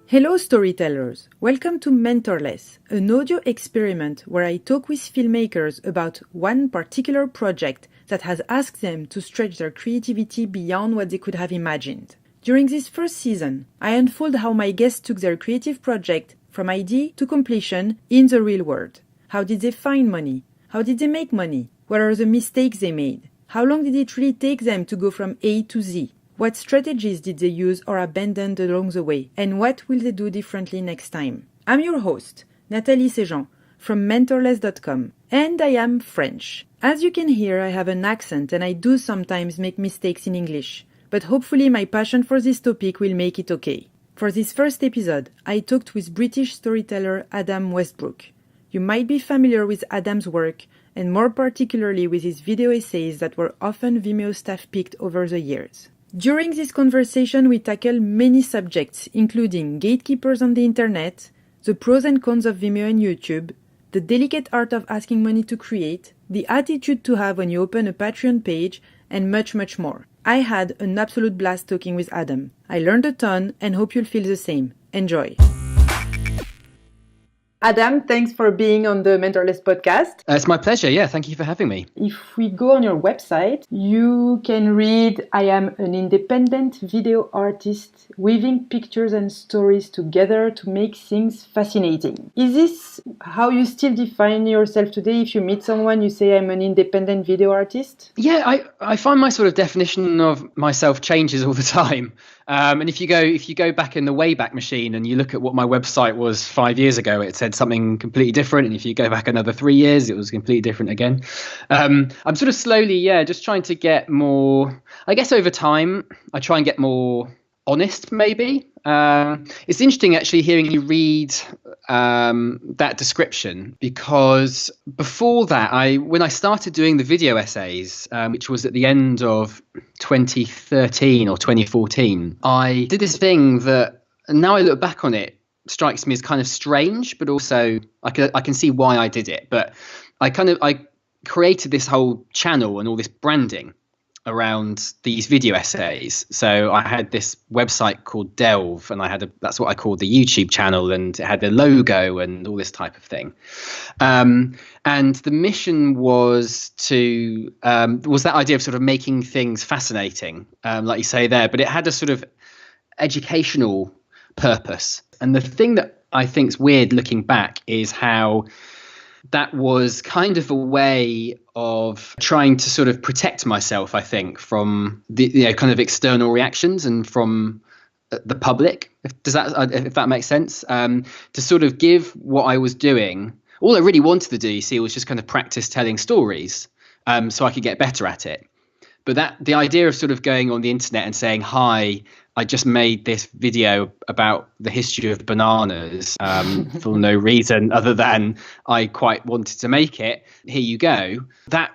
Hello storytellers, welcome to Mentorless, an audio experiment where I talk with filmmakers about one particular project that has asked them to stretch their creativity beyond what they could have imagined. During this first season, I unfold how my guests took their creative project from idea to completion in the real world. How did they find money? How did they make money? What are the mistakes they made? How long did it really take them to go from A to Z? What strategies did they use or abandon along the way? And what will they do differently next time? I'm your host, Nathalie from mentorless.com, and I am French. As you can hear, I have an accent and I do sometimes make mistakes in English, but hopefully my passion for this topic will make it okay. For this first episode, I talked with British storyteller Adam Westbrook. You might be familiar with Adam's work, and more particularly with his video essays that were often Vimeo staff picked over the years. During this conversation, we tackle many subjects, including gatekeepers on the internet, the pros and cons of Vimeo and YouTube, the delicate art of asking money to create, the attitude to have when you open a Patreon page, and much, much more. I had an absolute blast talking with Adam. I learned a ton and hope you'll feel the same. Enjoy. Adam, thanks for being on the Mentorless podcast. It's my pleasure. Yeah, thank you for having me. If we go on your website, you can read, I am an independent video artist weaving pictures and stories together to make things fascinating. Is this how you still define yourself today? If you meet someone, you say, I'm an independent video artist? Yeah, I find my sort of definition of myself changes all the time. And if you go back in the Wayback Machine and you look at what my website was 5 years ago, it said something completely different. And if you go back another 3 years, it was completely different again. I'm sort of slowly, just trying to get more, I guess over time, I try and get more honest, maybe. It's interesting actually hearing you read that description, because before that, when I started doing the video essays, which was at the end of 2013 or 2014, I did this thing that now I look back on it, strikes me as kind of strange, but also I can see why I did it. But I created this whole channel and all this branding around these video essays. So I had this website called Delve, and that's what I called the YouTube channel, and it had the logo and all this type of thing. And the mission was that idea of sort of making things fascinating, like you say there, but it had a sort of educational purpose. And the thing that I think is weird looking back is how that was kind of a way of trying to sort of protect myself, I think, from the kind of external reactions and from the public. If that makes sense, to sort of give what I was doing. All I really wanted to do, you see, was just kind of practice telling stories, so I could get better at it. But the idea of sort of going on the internet and saying, hi, I just made this video about the history of bananas for no reason other than I quite wanted to make it. Here you go. That,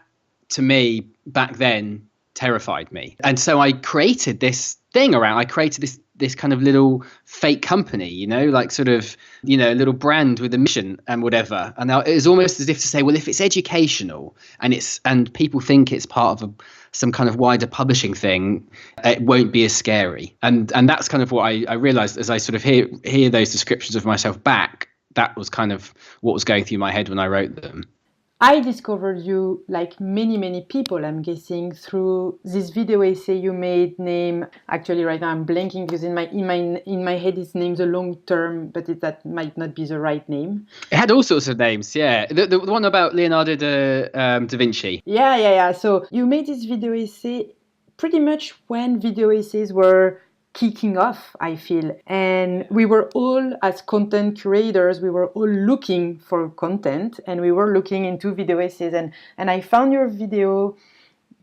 to me, back then, terrified me. And so I created this thing I created this kind of little fake company, like sort of, a little brand with a mission and whatever. And it was almost as if to say, well, if it's educational and people think it's part of some kind of wider publishing thing, it won't be as scary. And that's kind of what I realized as I sort of hear those descriptions of myself back. That was kind of what was going through my head when I wrote them. I discovered you, like many, many people, I'm guessing, through this video essay you made named, actually right now I'm blanking because in my head it's named The Long Term, but that might not be the right name. It had all sorts of names, yeah. The one about Leonardo da Vinci. Yeah. So you made this video essay pretty much when video essays were kicking off, I feel. And we were all, as content creators, we were all looking for content, and we were looking into video essays. And I found your video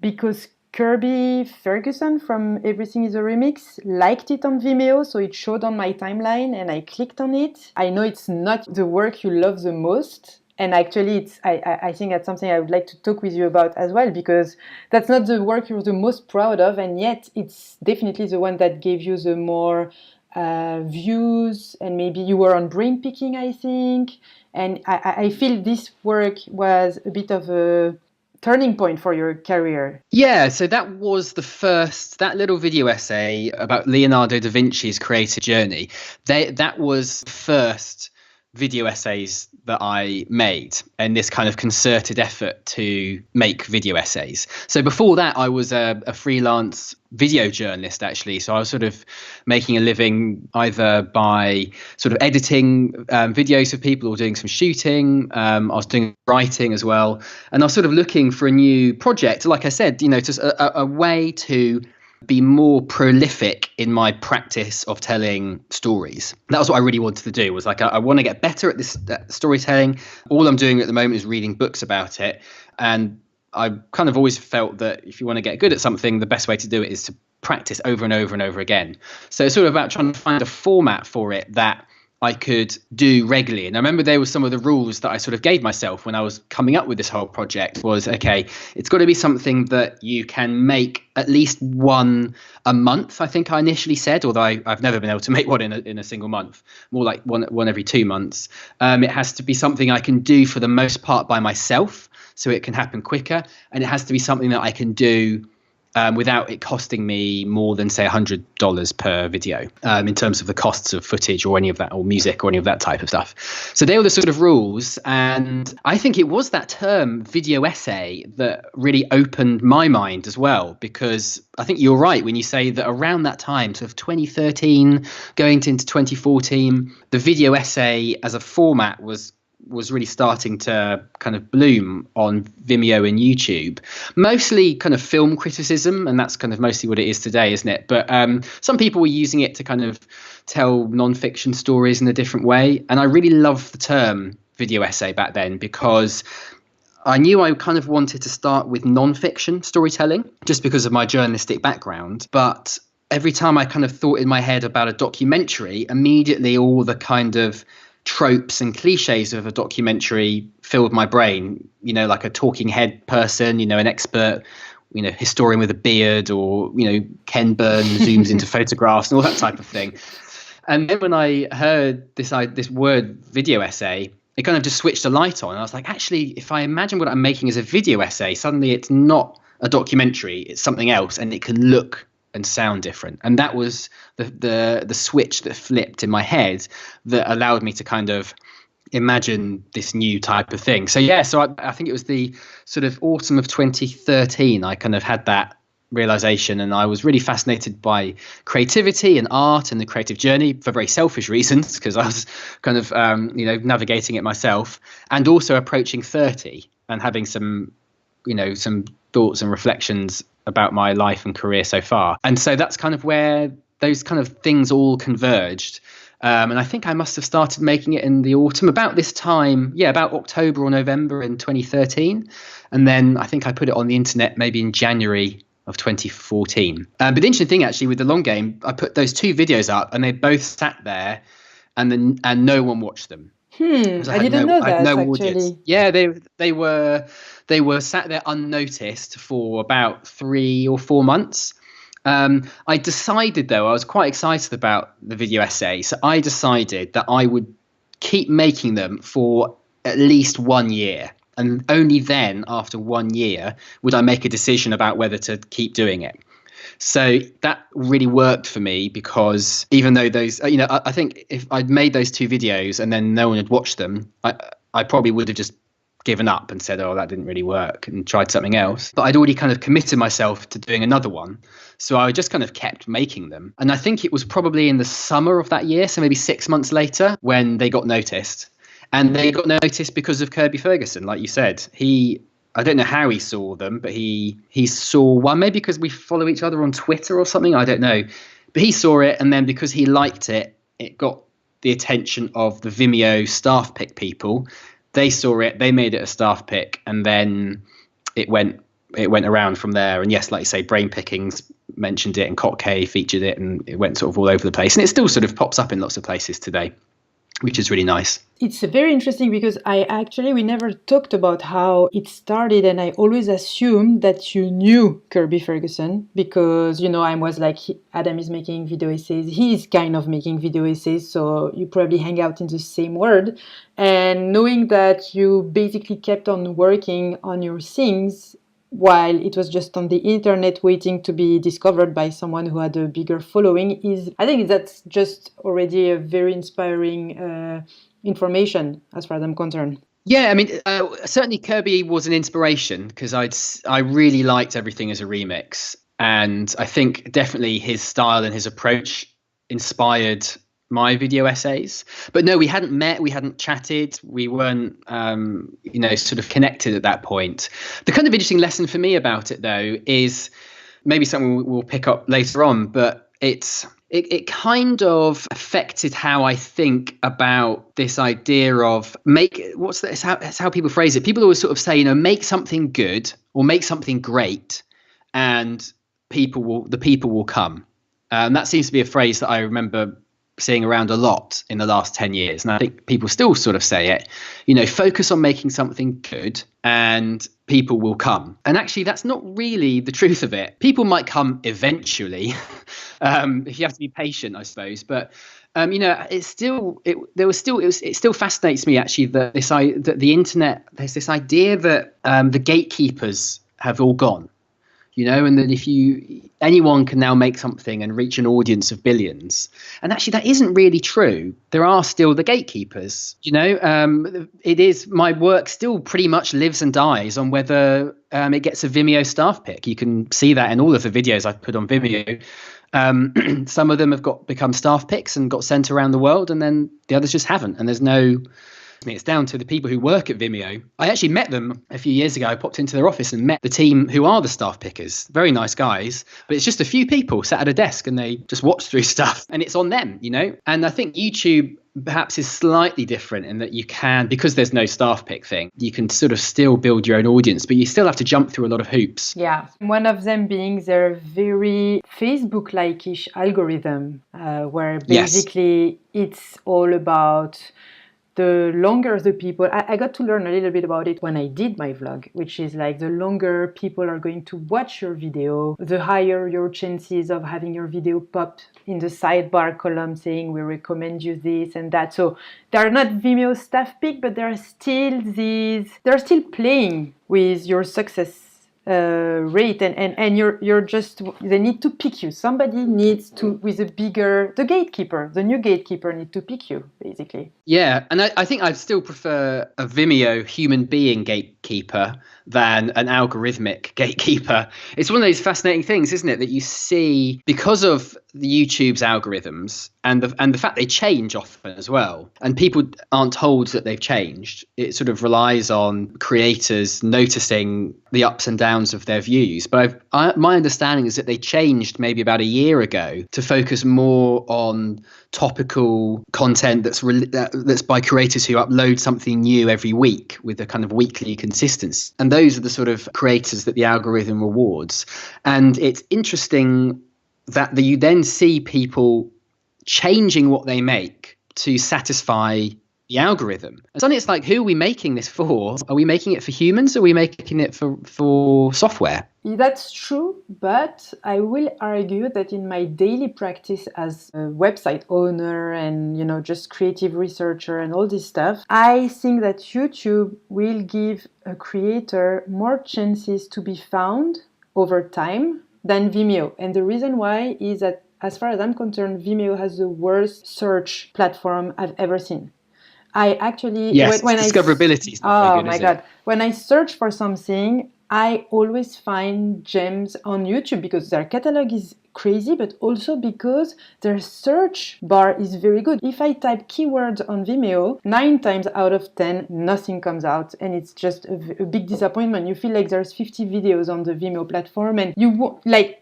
because Kirby Ferguson from Everything is a Remix liked it on Vimeo, so it showed on my timeline and I clicked on it. I know it's not the work you love the most, and actually, I think that's something I would like to talk with you about as well, because that's not the work you're the most proud of, and yet it's definitely the one that gave you the more views, and maybe you were on brain picking, I think. And I feel this work was a bit of a turning point for your career? Yeah, so that was that little video essay about Leonardo da Vinci's creative journey. That was the first video essays that I made in this kind of concerted effort to make video essays. So before that, I was a freelance video journalist, actually. So I was sort of making a living either by sort of editing videos for people or doing some shooting. I was doing writing as well. And I was sort of looking for a new project, like I said, just a way to be more prolific in my practice of telling stories. That was what I really wanted to do, was like, I want to get better at this storytelling. All I'm doing at the moment is reading books about it. And I kind of always felt that if you want to get good at something, the best way to do it is to practice over and over and over again. So it's sort of about trying to find a format for it that I could do regularly. And I remember there were some of the rules that I sort of gave myself when I was coming up with this whole project was, okay, it's got to be something that you can make at least one a month, I think I initially said, although I've never been able to make one in a single month, more like one every 2 months. It has to be something I can do for the most part by myself, so it can happen quicker. And it has to be something that I can do without it costing me more than, say, $100 per video in terms of the costs of footage or any of that, or music or any of that type of stuff. So they were the sort of rules. And I think it was that term video essay that really opened my mind as well, because I think you're right when you say that around that time, sort of 2013 going into 2014, the video essay as a format was really starting to kind of bloom on Vimeo and YouTube, mostly kind of film criticism. And that's kind of mostly what it is today, isn't it? But some people were using it to kind of tell non-fiction stories in a different way. And I really loved the term video essay back then, because I knew I kind of wanted to start with non-fiction storytelling just because of my journalistic background. But every time I kind of thought in my head about a documentary, immediately all the kind of tropes and cliches of a documentary filled my brain, like a talking head person, an expert, historian with a beard, or, Ken Burns zooms into photographs and all that type of thing. And then when I heard this word video essay, it kind of just switched a light on. And I was like, actually, if I imagine what I'm making as a video essay, suddenly it's not a documentary, it's something else, and it can look and sound different. And that was the switch that flipped in my head that allowed me to kind of imagine this new type of thing. So I think it was the sort of autumn of 2013 I kind of had that realization, and I was really fascinated by creativity and art and the creative journey for very selfish reasons, because I was kind of navigating it myself, and also approaching 30 and having some thoughts and reflections about my life and career so far. And so that's kind of where those kind of things all converged. And I think I must have started making it in the autumn, about this time, about October or November in 2013. And then I think I put it on the internet maybe in January of 2014. But the interesting thing, actually, with the long game, I put those two videos up and they both sat there and no one watched them. I didn't know that, actually. Audience. Yeah, they were sat there unnoticed for about 3 or 4 months. I decided, though, I was quite excited about the video essay. So I decided that I would keep making them for at least 1 year. And only then, after 1 year, would I make a decision about whether to keep doing it. So that really worked for me, because even though those, I think if I'd made those 2 videos and then no one had watched them, I probably would have just given up and said, oh, that didn't really work, and tried something else. But I'd already kind of committed myself to doing another one. So I just kind of kept making them. And I think it was probably in the summer of that year, so maybe 6 months later, when they got noticed. And they got noticed because of Kirby Ferguson, like you said. I don't know how he saw them, but he saw one, maybe because we follow each other on Twitter or something, I don't know. But he saw it, and then because he liked it, it got the attention of the Vimeo staff pick people. They saw it, they made it a staff pick, and then it went around from there. And yes, like you say, Brain Pickings mentioned it, and Cock K featured it, and it went sort of all over the place. And it still sort of pops up in lots of places today. which is really nice. It's very interesting because we never talked about how it started, and I always assumed that you knew Kirby Ferguson because, I was like, Adam is making video essays, he's kind of making video essays, so you probably hang out in the same world. And knowing that you basically kept on working on your things while it was just on the internet waiting to be discovered by someone who had a bigger following I think that's just already a very inspiring information as far as I'm concerned. Yeah, I mean, certainly Kirby was an inspiration because I really liked everything as a remix, and I think definitely his style and his approach inspired my video essays. But no, we hadn't met, we hadn't chatted, we weren't sort of connected at that point. The kind of interesting lesson for me about it though is maybe something we'll pick up later on, but it kind of affected how I think about this idea of it's how people phrase it. People always sort of say, make something good or make something great and the people will come. That seems to be a phrase that I remember seeing around a lot in the last 10 years. And I think people still sort of say it, focus on making something good and people will come. And actually, that's not really the truth of it. People might come eventually, if you have to be patient, I suppose. But it still fascinates me actually that the internet, there's this idea that the gatekeepers have all gone. And that anyone can now make something and reach an audience of billions. And actually, that isn't really true. There are still the gatekeepers. My work still pretty much lives and dies on whether it gets a Vimeo staff pick. You can see that in all of the videos I've put on Vimeo. Some of them have become staff picks and got sent around the world, and then the others just haven't. And it's down to the people who work at Vimeo. I actually met them a few years ago. I popped into their office and met the team who are the staff pickers. Very nice guys, but it's just a few people sat at a desk and they just watch through stuff, and it's on them, And I think YouTube perhaps is slightly different in that you can, because there's no staff pick thing, you can sort of still build your own audience, but you still have to jump through a lot of hoops. Yeah, one of them being their very Facebook-like-ish algorithm, where basically it's all about the longer the people, I got to learn a little bit about it when I did my vlog, which is like the longer people are going to watch your video, the higher your chances of having your video pop in the sidebar column saying we recommend you this and that. So they're not Vimeo staff pick, but they're still playing with your success rate, and you're just, they need to pick you. Somebody needs to, the new gatekeeper need to pick you, basically. Yeah, and I think I'd still prefer a Vimeo human being gatekeeper than an algorithmic gatekeeper. It's one of those fascinating things, isn't it, that you see because of the YouTube's algorithms and the fact they change often as well, and people aren't told that they've changed. It sort of relies on creators noticing the ups and downs of their views. But my understanding is that they changed maybe about a year ago to focus more on topical content that's by creators who upload something new every week with a kind of weekly consistency. And those are the sort of creators that the algorithm rewards. And it's interesting that you then see people changing what they make to satisfy the algorithm. And suddenly it's like, who are we making this for? Are we making it for humans or are we making it for software? That's true, but I will argue that in my daily practice as a website owner and, just creative researcher and all this stuff, I think that YouTube will give a creator more chances to be found over time than Vimeo. And the reason why is that, as far as I'm concerned, Vimeo has the worst search platform I've ever seen. I actually... Yes, discoverability is not very good, my God. When I search for something, I always find gems on YouTube because their catalog is crazy, but also because their search bar is very good. If I type keywords on Vimeo, 9 times out of 10, nothing comes out, and it's just a big disappointment. You feel like there's 50 videos on the Vimeo platform, and you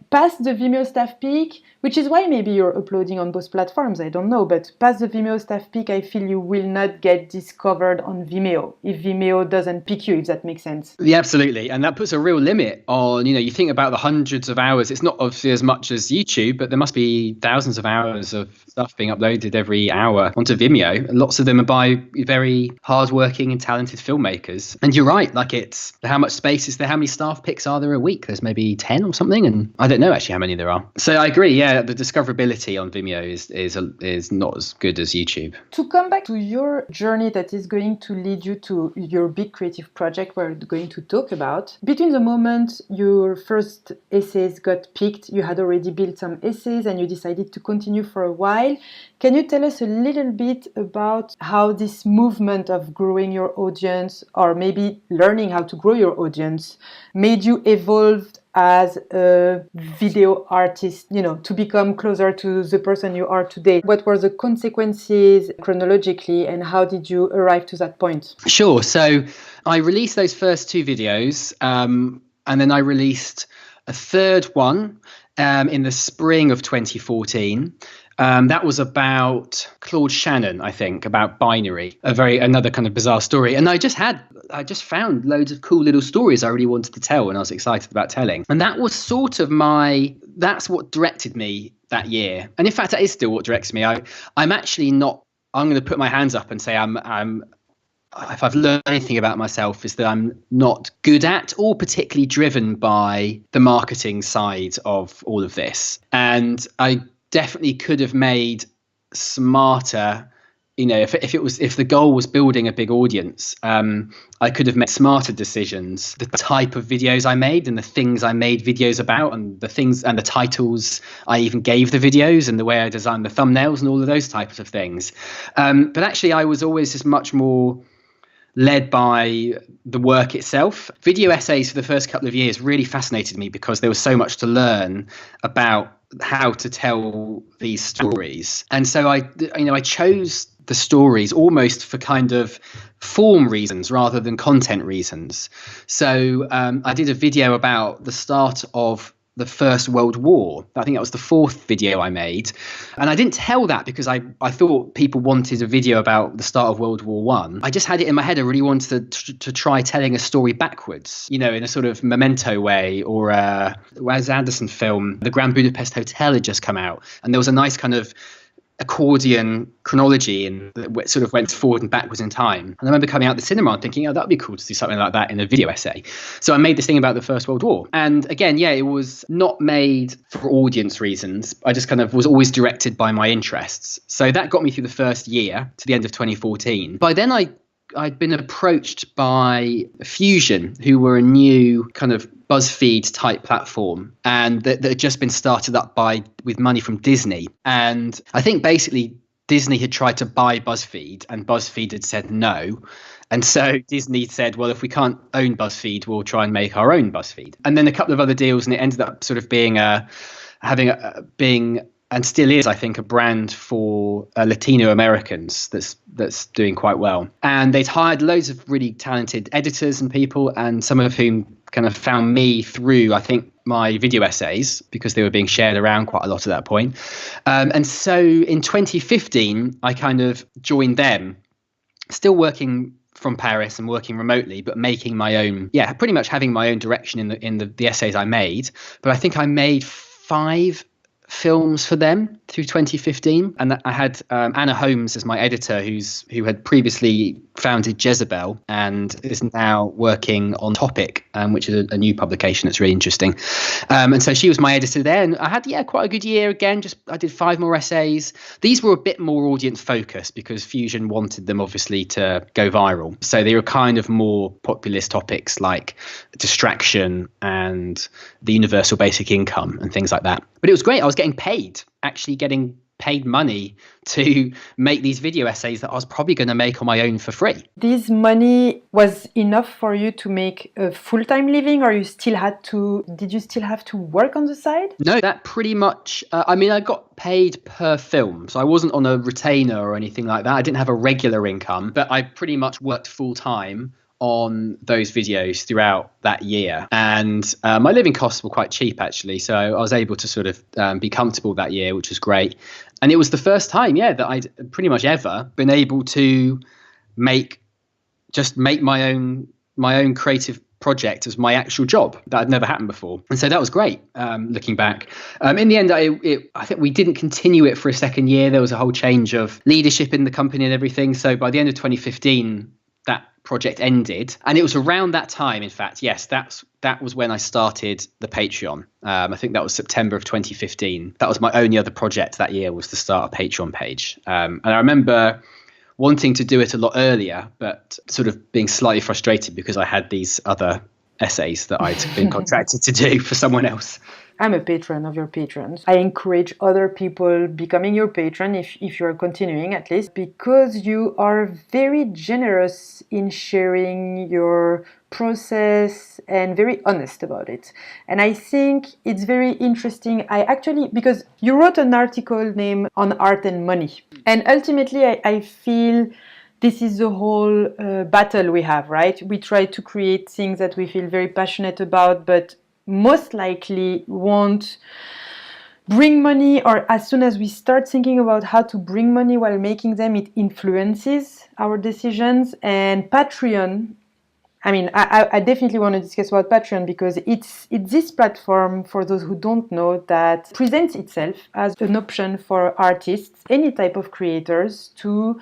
past the Vimeo staff pick, which is why maybe you're uploading on both platforms, I don't know, but past the Vimeo staff pick, I feel you will not get discovered on Vimeo if Vimeo doesn't pick you, if that makes sense. Yeah, absolutely. And that puts a real limit on, you think about the hundreds of hours. It's not obviously as much as as YouTube, but there must be thousands of hours of stuff being uploaded every hour onto Vimeo. And lots of them are by very hardworking and talented filmmakers. And you're right, like it's how much space is there? How many staff picks are there a week? There's maybe 10 or something. And I don't know actually how many there are. So I agree. Yeah, the discoverability on Vimeo is not as good as YouTube. To come back to your journey that is going to lead you to your big creative project we're going to talk about, between the moment your first essays got picked, you had already built some essays and you decided to continue for a while. Can you tell us a little bit about how this movement of growing your audience, or maybe learning how to grow your audience, made you evolve as a video artist, to become closer to the person you are today? What were the consequences chronologically, and how did you arrive to that point? Sure. So I released those first 2 videos, and then I released a third one in the spring of 2014. That was about Claude Shannon, I think, about binary, another kind of bizarre story. And I just found loads of cool little stories I really wanted to tell and I was excited about telling. And that was sort of that's what directed me that year. And in fact, that is still what directs me. I'm actually not, I'm going to put my hands up and say if I've learned anything about myself, is that I'm not good at or particularly driven by the marketing side of all of this. And I definitely could have made smarter, if the goal was building a big audience, I could have made smarter decisions. The type of videos I made and the things I made videos about and the things and the titles I even gave the videos and the way I designed the thumbnails and all of those types of things. But actually I was always just much more led by the work itself. Video essays for the first couple of years really fascinated me because there was so much to learn about how to tell these stories. And so I chose the stories almost for kind of form reasons rather than content reasons. So I did a video about the start of the First World War. I think that was the 4th video I made. And I didn't tell that because I thought people wanted a video about the start of World War One. I just had it in my head. I really wanted to try telling a story backwards, in a sort of Memento way, or a Wes Anderson film, The Grand Budapest Hotel had just come out. And there was a nice kind of accordion chronology and that sort of went forward and backwards in time. And I remember coming out the cinema and thinking, that'd be cool to do something like that in a video essay. So I made this thing about the First World War. And again, it was not made for audience reasons. I just kind of was always directed by my interests. So that got me through the first year to the end of 2014. By then I'd been approached by Fusion, who were a new kind of BuzzFeed type platform, and that had just been started up with money from Disney. And I think basically Disney had tried to buy BuzzFeed and BuzzFeed had said no. And so Disney said, well, if we can't own BuzzFeed, we'll try and make our own BuzzFeed. And then a couple of other deals, and it ended up sort of being and still is, I think, a brand for Latino Americans that's doing quite well. And they'd hired loads of really talented editors and people, and some of whom kind of found me through, I think, my video essays, because they were being shared around quite a lot at that point. And so in 2015, I kind of joined them, still working from Paris and working remotely, but making my own, pretty much having my own direction in the essays I made. But I think I made 5 films for them through 2015, and I had Anna Holmes as my editor, who had previously founded Jezebel and is now working on Topic, which is a new publication that's really interesting. And so she was my editor there, and I had quite a good year again. I did 5 more essays. These were a bit more audience focused because Fusion wanted them obviously to go viral, so they were kind of more populist topics like distraction and the universal basic income and things like that. But it was great. I was getting paid money to make these video essays that I was probably going to make on my own for free. This money was enough for you to make a full-time living, or did you still have to work on the side? No, that pretty much, I got paid per film. So I wasn't on a retainer or anything like that. I didn't have a regular income, but I pretty much worked full-time on those videos throughout that year, and my living costs were quite cheap actually, so I was able to sort of be comfortable that year, which was great. And it was the first time that I'd pretty much ever been able to make my own creative project as my actual job. That had never happened before. And so that was great, looking back. In the end, I think we didn't continue it for a second year. There was a whole change of leadership in the company and everything. So by the end of 2015, that project ended. And it was around that time, in fact, yes, that was when I started the Patreon. I think that was September of 2015. That was my only other project that year, was to start a Patreon page. And I remember wanting to do it a lot earlier, but sort of being slightly frustrated because I had these other essays that I'd been contracted to do for someone else. I'm a patron of your patrons. I encourage other people becoming your patron if you're continuing, at least, because you are very generous in sharing your process and very honest about it. And I think it's very interesting. Because you wrote an article named On Art and Money. And ultimately, I feel this is the whole battle we have, right? We try to create things that we feel very passionate about, but most likely won't bring money, or as soon as we start thinking about how to bring money while making them, it influences our decisions. And Patreon, I definitely want to discuss about Patreon, because it's this platform, for those who don't know, that presents itself as an option for artists, any type of creators, to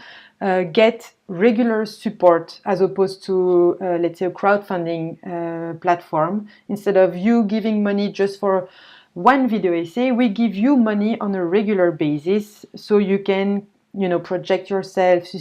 get regular support, as opposed to, let's say, a crowdfunding platform. Instead of you giving money just for one video essay, we give you money on a regular basis, so you can, project yourself,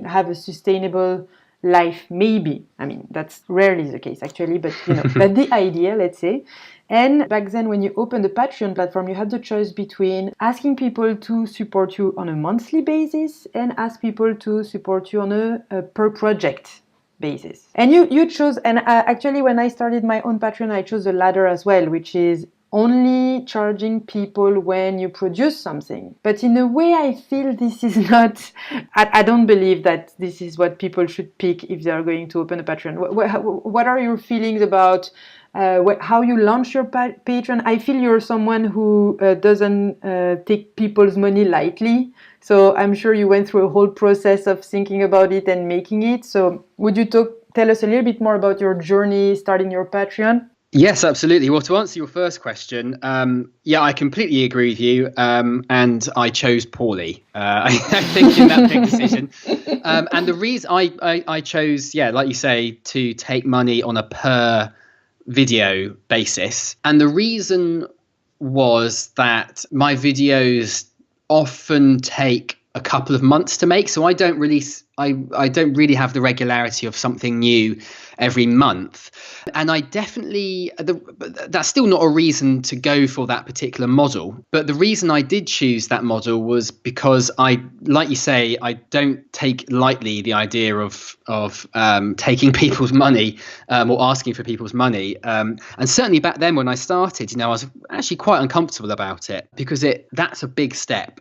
have a sustainable life, maybe. That's rarely the case, actually, but but the idea, let's say. And back then, when you opened the Patreon platform, you had the choice between asking people to support you on a monthly basis and ask people to support you on a per project basis. And you chose, and actually when I started my own Patreon, I chose the latter as well, which is only charging people when you produce something. But in a way, I feel this is not, I don't believe that this is what people should pick if they are going to open a Patreon. What are your feelings about how you launch your Patreon? I feel you're someone who doesn't take people's money lightly. So I'm sure you went through a whole process of thinking about it and making it. So would you tell us a little bit more about your journey starting your Patreon? Yes, absolutely. Well, to answer your first question, I completely agree with you. And I chose poorly, I think, in that big decision. And the reason I chose, like you say, to take money on a per video basis. And the reason was that my videos often take a couple of months to make. So I don't really have the regularity of something new every month. And I definitely, that's still not a reason to go for that particular model. But the reason I did choose that model was because like you say, I don't take lightly the idea of taking people's money or asking for people's money. And certainly back then when I started, I was actually quite uncomfortable about it, because that's a big step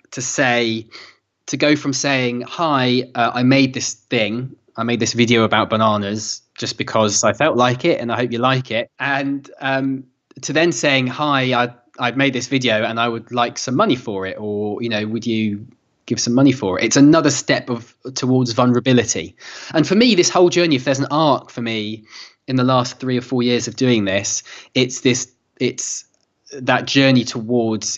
to go from saying, hi, I made this video about bananas just because I felt like it and I hope you like it. And to then saying, hi, I've made this video and I would like some money for it, or, would you give some money for it? It's another step towards vulnerability. And for me, this whole journey, if there's an arc for me in the last 3 or 4 years of doing this, it's that journey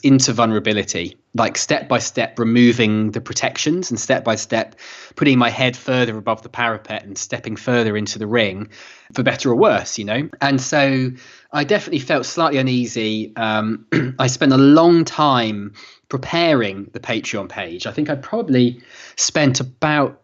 into vulnerability, like step by step removing the protections and step by step putting my head further above the parapet and stepping further into the ring, for better or worse, And so I definitely felt slightly uneasy. I spent a long time preparing the Patreon page. I think I probably spent about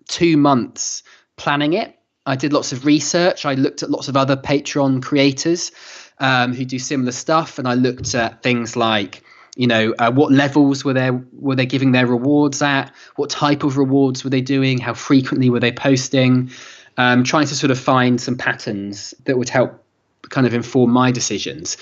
2 months planning it. I did lots of research. I looked at lots of other Patreon creators who do similar stuff, and I looked at things like, what levels were they giving their rewards at? What type of rewards were they doing? How frequently were they posting? Trying to sort of find some patterns that would help kind of inform my decisions.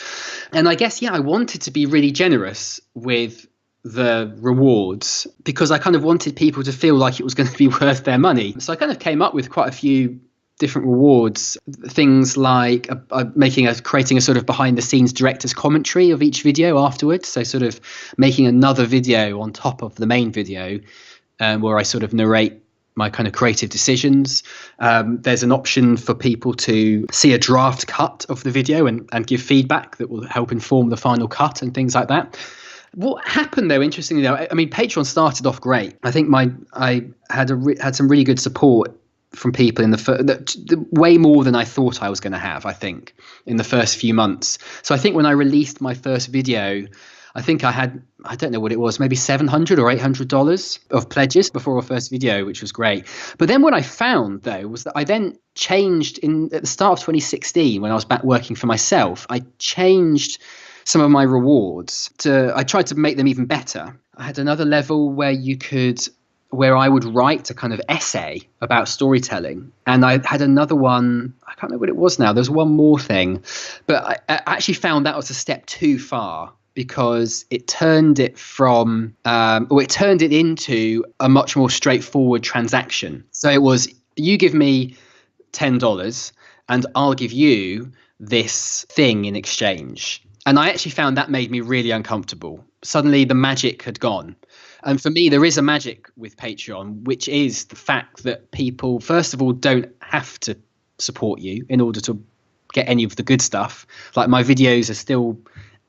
And I guess, I wanted to be really generous with the rewards, because I kind of wanted people to feel like it was going to be worth their money. So I kind of came up with quite a few different rewards, things like creating a sort of behind the scenes director's commentary of each video afterwards. So sort of making another video on top of the main video where I sort of narrate my kind of creative decisions. There's an option for people to see a draft cut of the video and give feedback that will help inform the final cut and things like that. What happened though, interestingly though, I mean, Patreon started off great. I think I had some really good support from people in the way more than I thought I was going to have, I think, in the first few months. So I think when I released my first video, I think I had, I don't know what it was, maybe $700 or $800 of pledges before our first video, which was great. But then what I found though was that I then changed at the start of 2016, when I was back working for myself, I changed some of my rewards I tried to make them even better. I had another level where I would write a kind of essay about storytelling. And I had another one, I can't remember what it was now. There's one more thing, but I actually found that was a step too far, because it turned it into a much more straightforward transaction. So it was, you give me $10 and I'll give you this thing in exchange. And I actually found that made me really uncomfortable. Suddenly the magic had gone. And for me, there is a magic with Patreon, which is the fact that people, first of all, don't have to support you in order to get any of the good stuff. Like, my videos are still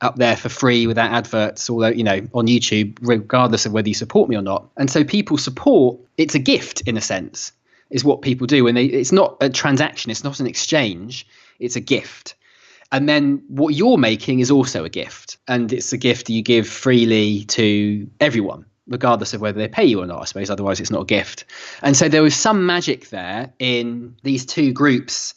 up there for free without adverts, although, you know, on YouTube, regardless of whether you support me or not. And so people support, it's a gift in a sense, is what people do. And it's not a transaction, it's not an exchange, it's a gift. And then what you're making is also a gift. And it's a gift you give freely to everyone, regardless of whether they pay you or not, I suppose. Otherwise, it's not a gift. And so there was some magic there in these two groups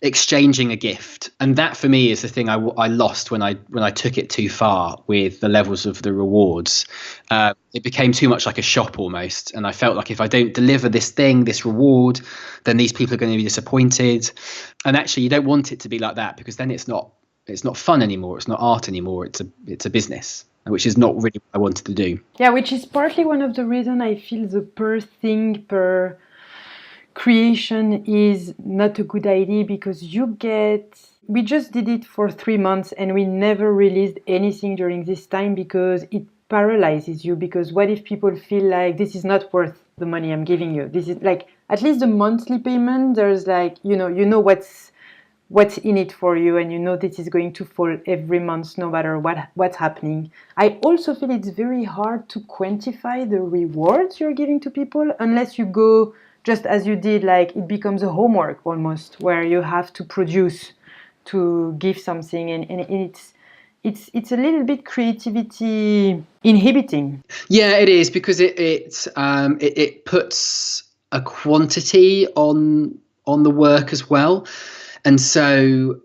exchanging a gift. And that, for me, is the thing I lost when I took it too far with the levels of the rewards. It became too much like a shop almost. And I felt like if I don't deliver this thing, this reward, then these people are going to be disappointed. And actually, you don't want it to be like that, because then it's not fun anymore. It's not art anymore. It's a business, which is not really what I wanted to do. Yeah, which is partly one of the reasons I feel the per thing, per creation is not a good idea, because we just did it for 3 months and we never released anything during this time, because it paralyzes you. Because what if people feel like this is not worth the money I'm giving you? This is like, at least the monthly payment, there's like, you know what's in it for you, and you know this is going to fall every month no matter what's happening. I also feel it's very hard to quantify the rewards you're giving to people unless you go just as you did, like it becomes a homework almost, where you have to produce to give something, and it's a little bit creativity inhibiting. Yeah, it is, because it puts a quantity on the work as well. And so,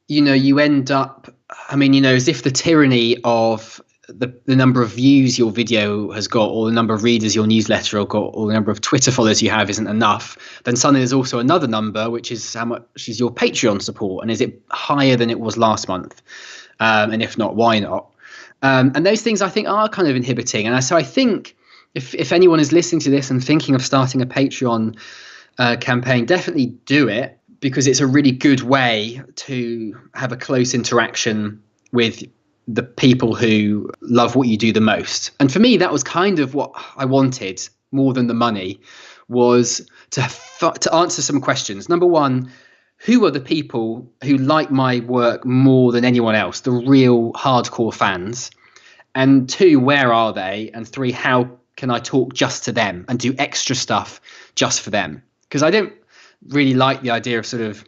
you know, you end up, I mean, you know, as if the tyranny of the number of views your video has got, or the number of readers your newsletter has got, or the number of Twitter followers you have isn't enough, then suddenly there's also another number, which is how much is your Patreon support, and is it higher than it was last month? And if not, why not? And those things, I think, are kind of inhibiting. And so I think if anyone is listening to this and thinking of starting a Patreon campaign, definitely do it, because it's a really good way to have a close interaction with the people who love what you do the most. And for me, that was kind of what I wanted more than the money, was to answer some questions. Number one, who are the people who like my work more than anyone else, the real hardcore fans? And two, where are they? And three, how can I talk just to them and do extra stuff just for them? Because I don't really like the idea of sort of,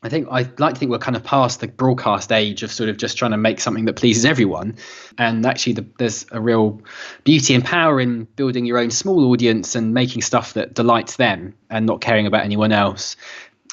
I like to think we're kind of past the broadcast age of sort of just trying to make something that pleases everyone. And actually there's a real beauty and power in building your own small audience and making stuff that delights them and not caring about anyone else.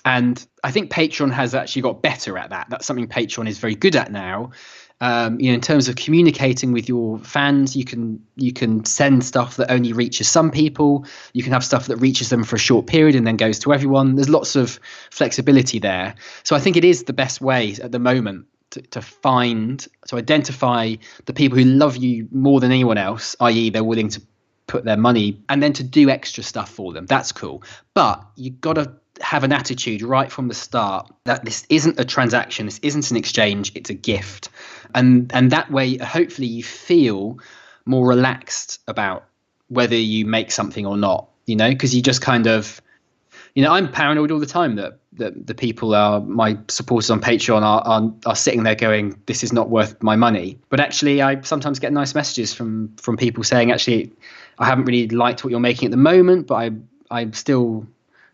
And I think Patreon has actually got better at that. That's something Patreon is very good at now. In terms of communicating with your fans, you can send stuff that only reaches some people. You can have stuff that reaches them for a short period and then goes to everyone. There's lots of flexibility there. So I think it is the best way at the moment to identify the people who love you more than anyone else, i.e. they're willing to put their money, and then to do extra stuff for them. That's cool. But you've got to have an attitude right from the start that this isn't a transaction, this isn't an exchange, it's a gift. And that way, hopefully you feel more relaxed about whether you make something or not. because you just kind of, I'm paranoid all the time that the people my supporters on Patreon are sitting there going, this is not worth my money. But actually, I sometimes get nice messages from people saying, actually, I haven't really liked what you're making at the moment, but I still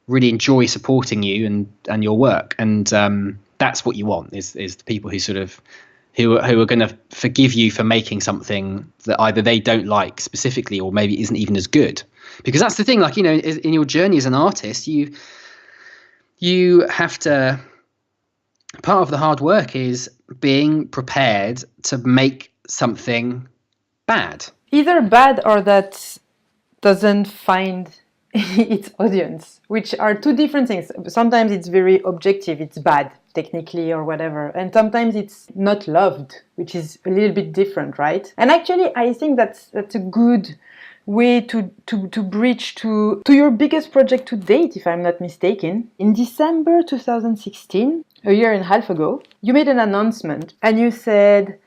really enjoy supporting you and your work. And that's what you want is the people who sort of who are going to forgive you for making something that either they don't like specifically or maybe isn't even as good. Because that's the thing, like, in your journey as an artist, you have to, part of the hard work is being prepared to make something bad. Either bad or that doesn't find its audience, which are two different things. Sometimes it's very objective, it's bad technically or whatever, and sometimes it's not loved, which is a little bit different, right? And actually I think that's a good way to bridge to your biggest project to date, if I'm not mistaken. In December 2016, a year and a half ago, you made an announcement and you said,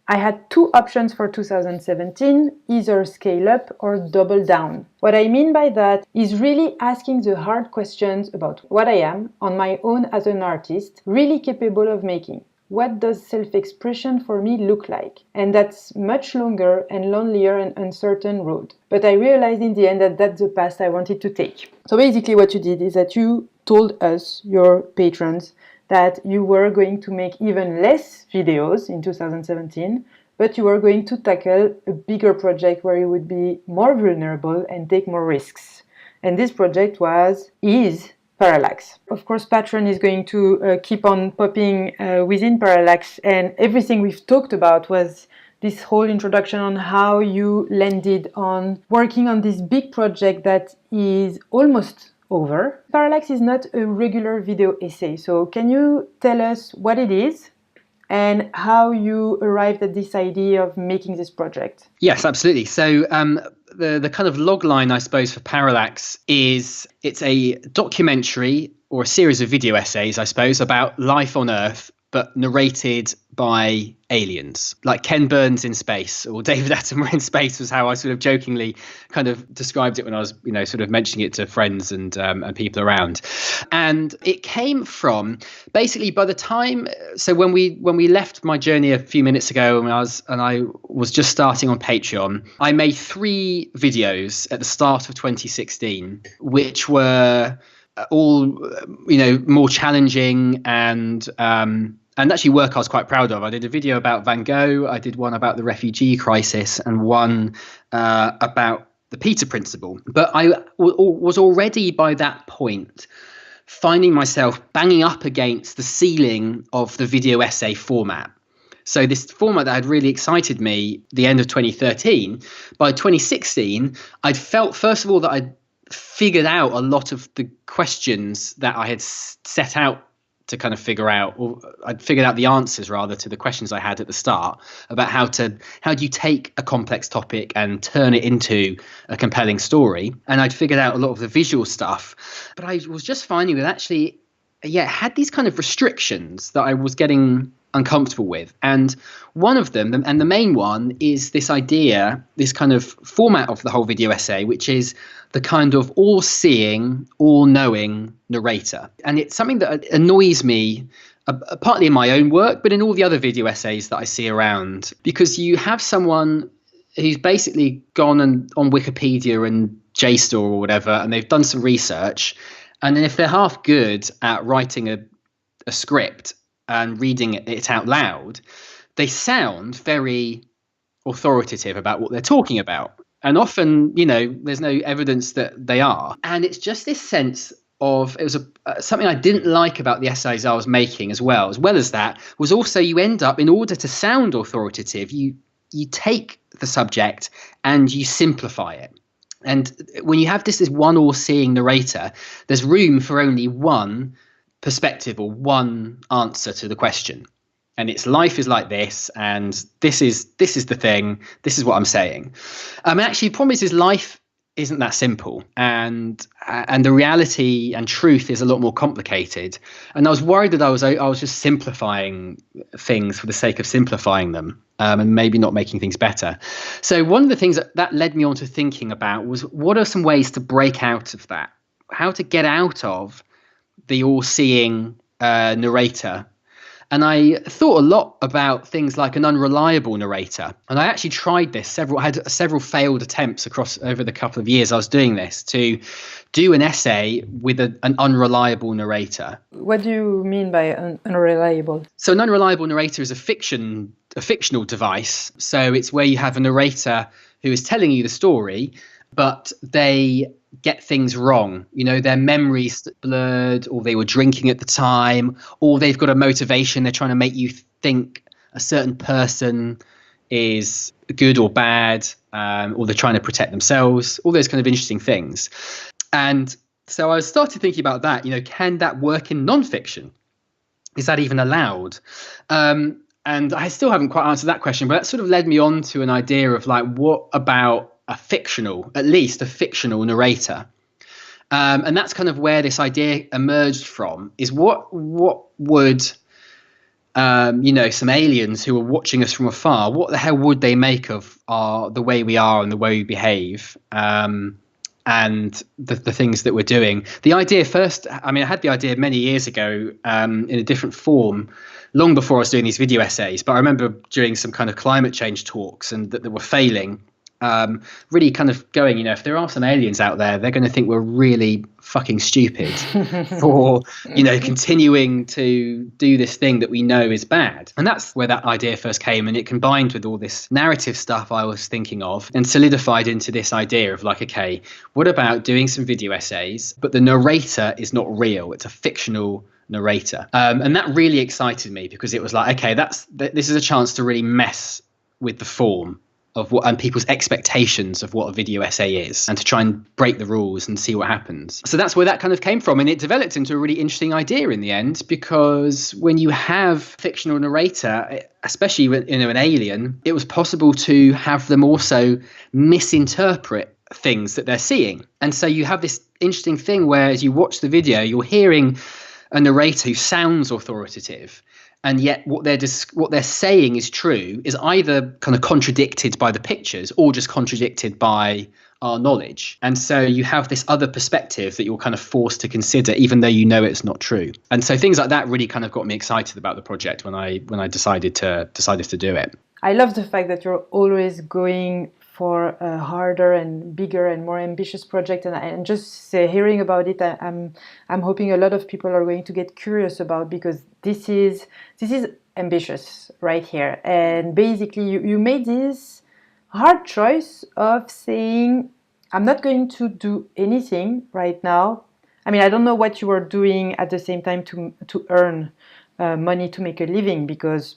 I had two options for 2017, either scale up or double down. What I mean by that is really asking the hard questions about what I am on my own as an artist, really capable of making. What does self-expression for me look like? And that's much longer and lonelier and uncertain road. But I realized in the end that that's the path I wanted to take. So basically what you did is that you told us, your patrons, that you were going to make even less videos in 2017, but you were going to tackle a bigger project where you would be more vulnerable and take more risks. And this project is Parallax. Of course, Patreon is going to keep on popping within Parallax, and everything we've talked about was this whole introduction on how you landed on working on this big project that is almost over. Parallax is not a regular video essay, so can you tell us what it is and how you arrived at this idea of making this project? Yes, absolutely. So the kind of log line, I suppose, for Parallax is it's a documentary or a series of video essays, I suppose, about life on Earth, but narrated by aliens, like Ken Burns in space or David Attenborough in space was how I sort of jokingly kind of described it when I was, sort of mentioning it to friends and people around. And it came from basically by the time, so when we left my journey a few minutes ago and I was just starting on Patreon, I made 3 videos at the start of 2016, which were all, more challenging and actually work I was quite proud of. I did a video about Van Gogh, I did one about the refugee crisis, and one about the Peter Principle. But I was already by that point finding myself banging up against the ceiling of the video essay format. So this format that had really excited me the end of 2013, by 2016, I'd felt, first of all, that I'd figured out a lot of the questions that I had set out to kind of figure out, or I'd figured out the answers rather to the questions I had at the start about how do you take a complex topic and turn it into a compelling story. And I'd figured out a lot of the visual stuff, but I was just finding that actually, it had these kind of restrictions that I was getting uncomfortable with. And one of them, and the main one, is this idea, this kind of format of the whole video essay, which is the kind of all-seeing, all-knowing narrator. And it's something that annoys me, partly in my own work, but in all the other video essays that I see around, because you have someone who's basically gone on Wikipedia and JSTOR or whatever, and they've done some research, and then if they're half good at writing a script and reading it out loud, they sound very authoritative about what they're talking about. And often, there's no evidence that they are. And it's just this sense of, it was something I didn't like about the essays I was making as well as that, was also you end up, in order to sound authoritative, you take the subject and you simplify it. And when you have this one all-seeing narrator, there's room for only one perspective or one answer to the question. And it's life is like this, and this is the thing, this is what I'm saying. Actually, the problem is life isn't that simple, and the reality and truth is a lot more complicated. And I was worried that I was just simplifying things for the sake of simplifying them, and maybe not making things better. So one of the things that led me on to thinking about was, what are some ways to break out of that? How to get out of the all-seeing narrator. And I thought a lot about things like an unreliable narrator. And I actually tried this. I had several failed attempts over the couple of years I was doing this, to do an essay with an unreliable narrator. What do you mean by unreliable? So an unreliable narrator is a fictional device. So it's where you have a narrator who is telling you the story, but they get things wrong. Their memory's blurred, or they were drinking at the time, or they've got a motivation. They're trying to make you think a certain person is good or bad, or they're trying to protect themselves, all those kind of interesting things. And so I started thinking about that. Can that work in nonfiction? Is that even allowed? And I still haven't quite answered that question, but that sort of led me on to an idea of, like, what about at least a fictional narrator? And that's kind of where this idea emerged from, is what would, some aliens who are watching us from afar, what the hell would they make of the way we are and the way we behave, and the things that we're doing? The idea first, I had the idea many years ago in a different form, long before I was doing these video essays, but I remember doing some kind of climate change talks and that they were failing. Really kind of going, if there are some aliens out there, they're going to think we're really fucking stupid for, continuing to do this thing that we know is bad. And that's where that idea first came. And it combined with all this narrative stuff I was thinking of, and solidified into this idea of, like, okay, what about doing some video essays, but the narrator is not real. It's a fictional narrator. And that really excited me, because it was like, okay, this is a chance to really mess with the form of what, and people's expectations of what a video essay is, and to try and break the rules and see what happens. So that's where that kind of came from. And it developed into a really interesting idea in the end, because when you have fictional narrator, especially with, an alien, it was possible to have them also misinterpret things that they're seeing. And so you have this interesting thing where, as you watch the video, you're hearing a narrator who sounds authoritative, and yet what they're saying is true is either kind of contradicted by the pictures, or just contradicted by our knowledge. And so you have this other perspective that you're kind of forced to consider, even though you know it's not true. And so things like that really kind of got me excited about the project when I decided to do it. I love the fact that you're always going for a harder and bigger and more ambitious project, and just hearing about it, I'm hoping a lot of people are going to get curious about, because this is ambitious right here. And basically you made this hard choice of saying, I'm not going to do anything right now. I don't know what you were doing at the same time to earn money, to make a living, because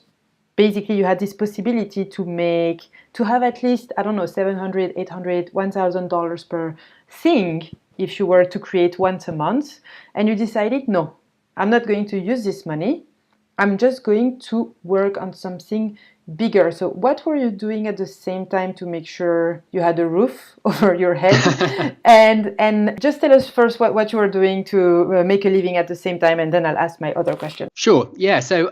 basically you had this possibility to have at least, $700, $800, $1,000 per thing if you were to create once a month. And you decided, no, I'm not going to use this money. I'm just going to work on something bigger. So what were you doing at the same time to make sure you had a roof over your head? and just tell us first what you were doing to make a living at the same time, and then I'll ask my other question. Sure. Yeah. So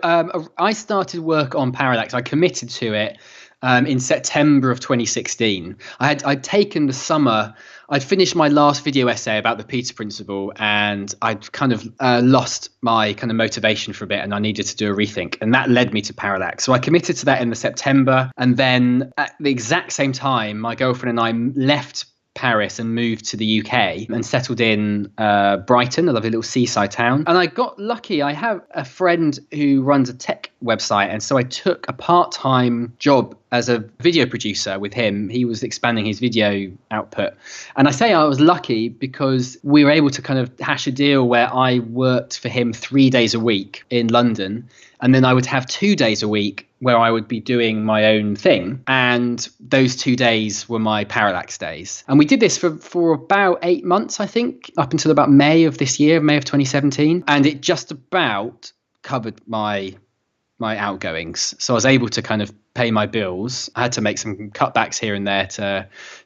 I started work on Parallax. I committed to it in September of 2016. I'd taken the summer. I'd finished my last video essay about the Peter Principle, and I'd kind of lost my kind of motivation for a bit, and I needed to do a rethink, and that led me to Parallax. So I committed to that in the September, and then at the exact same time, my girlfriend and I left Paris and moved to the UK and settled in Brighton, a lovely little seaside town. And I got lucky. I have a friend who runs a tech website, and so I took a part-time job as a video producer with him. He was expanding his video output. And I say I was lucky because we were able to kind of hash a deal where I worked for him 3 days a week in London, and then I would have 2 days a week where I would be doing my own thing. And those 2 days were my Parallax days. And we did this for about 8 months, I think, up until about May of this year, May of 2017. And it just about covered my my outgoings. So I was able to kind of pay my bills. I had to make some cutbacks here and there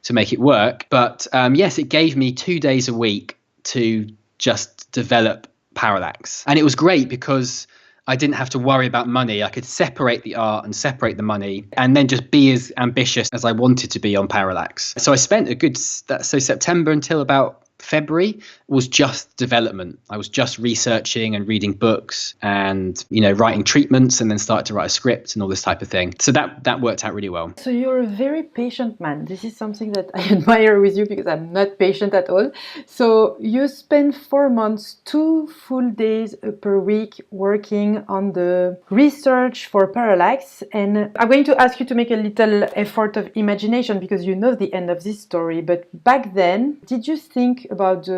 to make it work. But yes, it gave me 2 days a week to just develop Parallax. And it was great because I didn't have to worry about money. I could separate the art and separate the money and then just be as ambitious as I wanted to be on Parallax. So I spent September until about February was just development. I was just researching and reading books and, writing treatments, and then started to write a script and all this type of thing. So that worked out really well. So you're a very patient man. This is something that I admire with you because I'm not patient at all. So you spend 4 months, 2 full days per week working on the research for Parallax. And I'm going to ask you to make a little effort of imagination because you know the end of this story. But back then, did you think about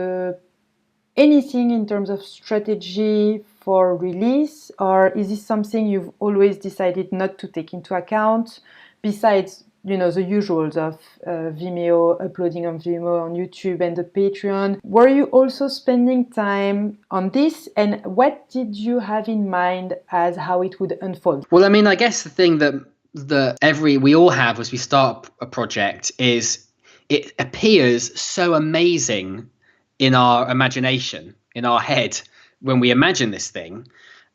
anything in terms of strategy for release, or is this something you've always decided not to take into account besides the usuals of Vimeo, uploading on Vimeo, on YouTube, and the Patreon? Were you also spending time on this, and what did you have in mind as how it would unfold? Well, I mean, I guess the thing that we all have as we start a project is it appears so amazing in our imagination, in our head, when we imagine this thing,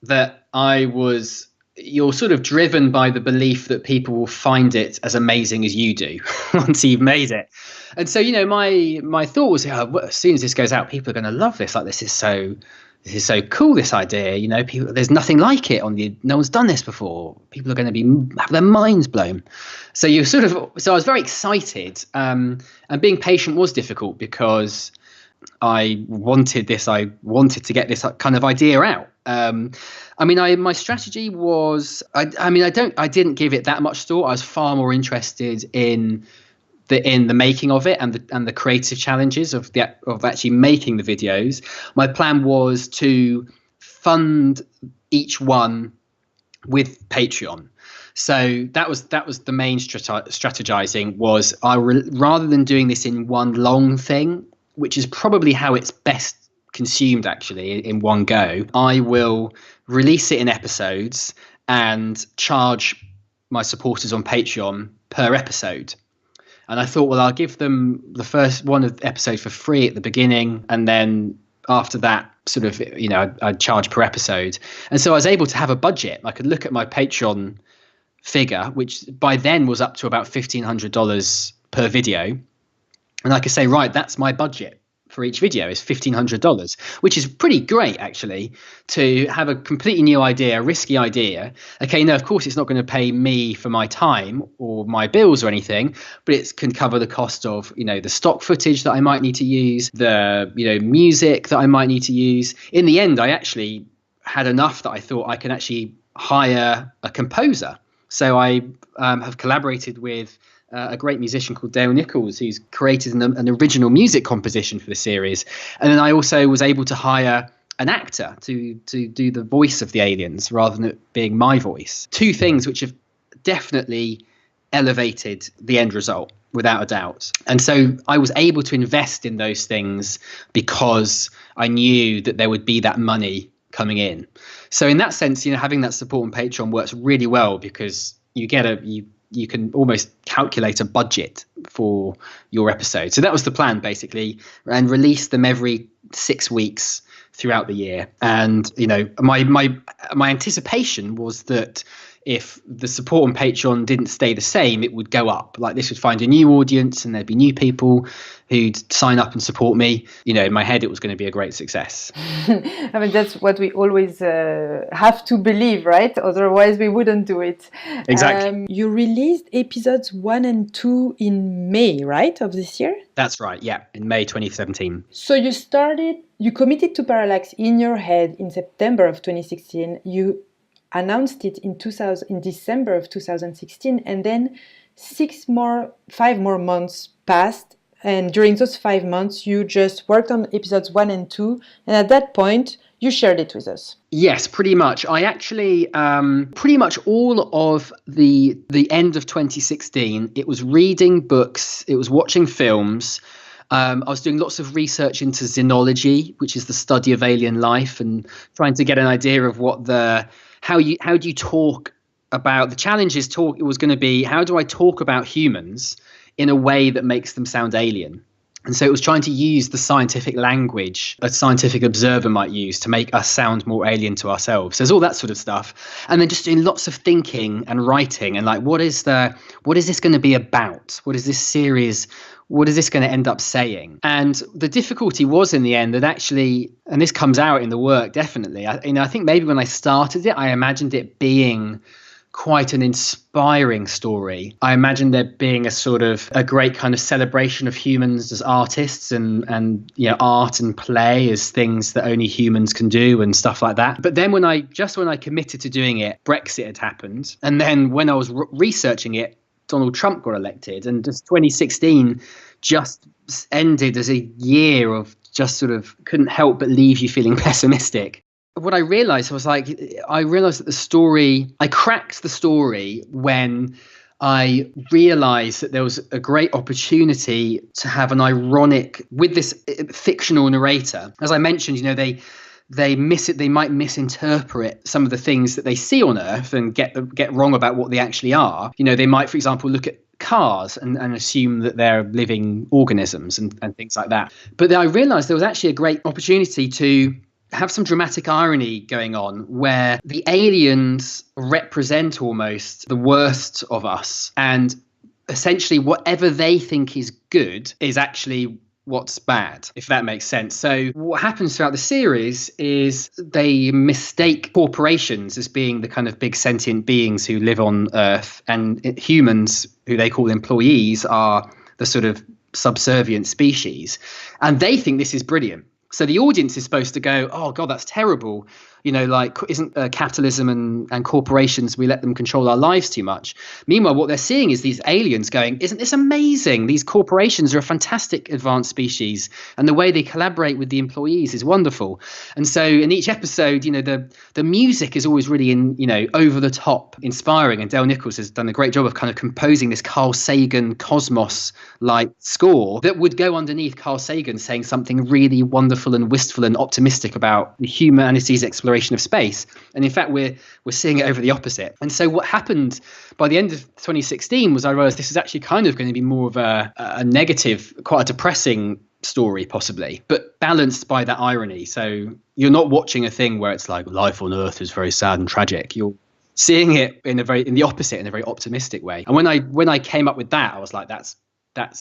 that you're sort of driven by the belief that people will find it as amazing as you do once you've made it. And so, my thought was, as soon as this goes out, people are going to love this. Like, this is so cool, this idea. People, there's nothing like it no one's done this before. People are going to have their minds blown. So I was very excited. And being patient was difficult because I wanted to get this kind of idea out. My strategy was, I didn't give it that much thought. I was far more interested in the making of it and the creative challenges of actually making the videos. My plan was to fund each one with Patreon. So that was the main strategizing was rather than doing this in one long thing, which is probably how it's best consumed actually in one go, I will release it in episodes and charge my supporters on Patreon per episode. And I thought, well, I'll give them the first one of the episode for free at the beginning, and then after that, sort of, I'd charge per episode. And so I was able to have a budget. I could look at my Patreon figure, which by then was up to about $1,500 per video. And I could say, right, that's my budget for each video is $1,500, which is pretty great, actually, to have a completely new idea, a risky idea. Okay, no, of course, it's not going to pay me for my time or my bills or anything, but it can cover the cost of, the stock footage that I might need to use, the, music that I might need to use. In the end, I actually had enough that I thought I can actually hire a composer. So I have collaborated with a great musician called Dale Nichols, who's created an original music composition for the series. And then I also was able to hire an actor to do the voice of the aliens rather than it being my voice. 2 things which have definitely elevated the end result without a doubt. And so I was able to invest in those things because I knew that there would be that money coming in. So in that sense, having that support on Patreon works really well because you can almost calculate a budget for your episode. So that was the plan, basically, and release them every 6 weeks throughout the year. And, my anticipation was that if the support on Patreon didn't stay the same, it would go up. Like, this would find a new audience and there'd be new people who'd sign up and support me. In my head, it was going to be a great success. I mean, that's what we always have to believe, right? Otherwise, we wouldn't do it. Exactly. You released episodes 1 and 2 in May, right, of this year? That's right, yeah, in May 2017. So you committed to Parallax in your head in September of 2016. You announced it in December of 2016, and then 5 more months passed, and during those 5 months you just worked on episodes 1 and 2, and at that point you shared it with us. Yes, pretty much. I actually pretty much all of the end of 2016, it was reading books, it was watching films. I was doing lots of research into xenology, which is the study of alien life, and trying to get an idea of how do you talk about the challenges? It was going to be, how do I talk about humans in a way that makes them sound alien? And so it was trying to use the scientific language a scientific observer might use to make us sound more alien to ourselves. There's all that sort of stuff. And then just doing lots of thinking and writing and like, what is this going to be about? What is this series? What is this going to end up saying? And the difficulty was in the end that actually, and this comes out in the work definitely, I think maybe when I started it, I imagined it being quite an inspiring story. I imagine there being a great kind of celebration of humans as artists and art and play as things that only humans can do and stuff like that. But then when I committed to doing it, Brexit had happened. And then when I was researching it, Donald Trump got elected, and just 2016 just ended as a year of just sort of couldn't help but leave you feeling pessimistic. What I realized that I cracked the story when I realized that there was a great opportunity to have an ironic with this fictional narrator. As I mentioned, they might misinterpret some of the things that they see on Earth and get wrong about what they actually are. They might, for example, look at cars and assume that they're living organisms and things like that. But then I realized there was actually a great opportunity to have some dramatic irony going on where the aliens represent almost the worst of us, and essentially whatever they think is good is actually what's bad, if that makes sense. So what happens throughout the series is they mistake corporations as being the kind of big sentient beings who live on Earth, and humans, who they call employees, are the sort of subservient species, and they think this is brilliant. So the audience is supposed to go, oh, God, that's terrible. Isn't capitalism and corporations, we let them control our lives too much. Meanwhile, what they're seeing is these aliens going, isn't this amazing? These corporations are a fantastic advanced species, and the way they collaborate with the employees is wonderful. And so in each episode, the music is always really over the top inspiring. And Del Nichols has done a great job of kind of composing this Carl Sagan Cosmos-like score that would go underneath Carl Sagan saying something really wonderful and wistful and optimistic about humanity's exploration of space. And in fact, we're seeing it over the opposite. And so what happened by the end of 2016 was I realized this is actually kind of going to be more of a negative, quite a depressing story possibly, but balanced by that irony. So you're not watching a thing where it's like life on Earth is very sad and tragic. You're seeing it in the opposite, in a very optimistic way. And when I came up with that, I was like, that's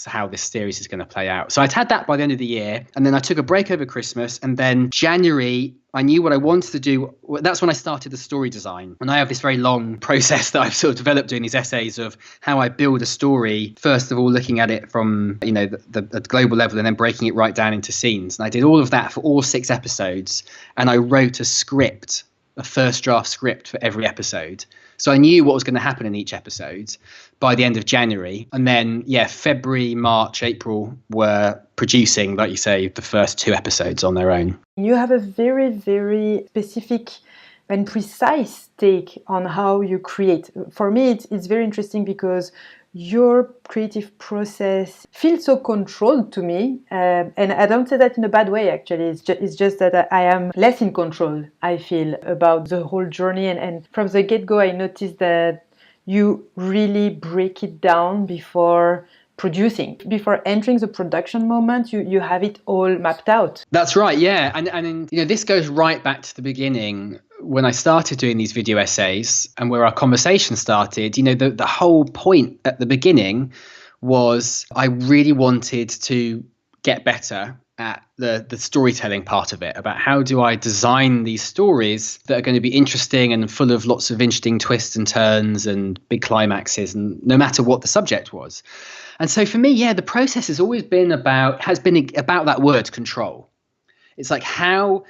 how this series is going to play out. So I'd had that by the end of the year, and then I took a break over Christmas, and then January, I knew what I wanted to do. That's when I started the story design. And I have this very long process that I've sort of developed doing these essays of how I build a story. First of all, looking at it from, the global level, and then breaking it right down into scenes. And I did all of that for all 6 episodes. And I wrote a first draft script for every episode. So I knew what was going to happen in each episode by the end of January. And then, February, March, April were producing, like you say, the first 2 episodes on their own. You have a very, very specific and precise take on how you create. For me, it's very interesting because your creative process feels so controlled to me. And I don't say that in a bad way, actually. It's just that I am less in control, I feel, about the whole journey. And from the get-go, I noticed that you really break it down before producing. Before entering the production moment, you have it all mapped out. That's right, yeah. And this goes right back to the beginning when I started doing these video essays and where our conversation started. The whole point at the beginning was I really wanted to get better at the storytelling part of it, about how do I design these stories that are going to be interesting and full of lots of interesting twists and turns and big climaxes, and no matter what the subject was. And so for me, the process has always been about that word control. It's like, how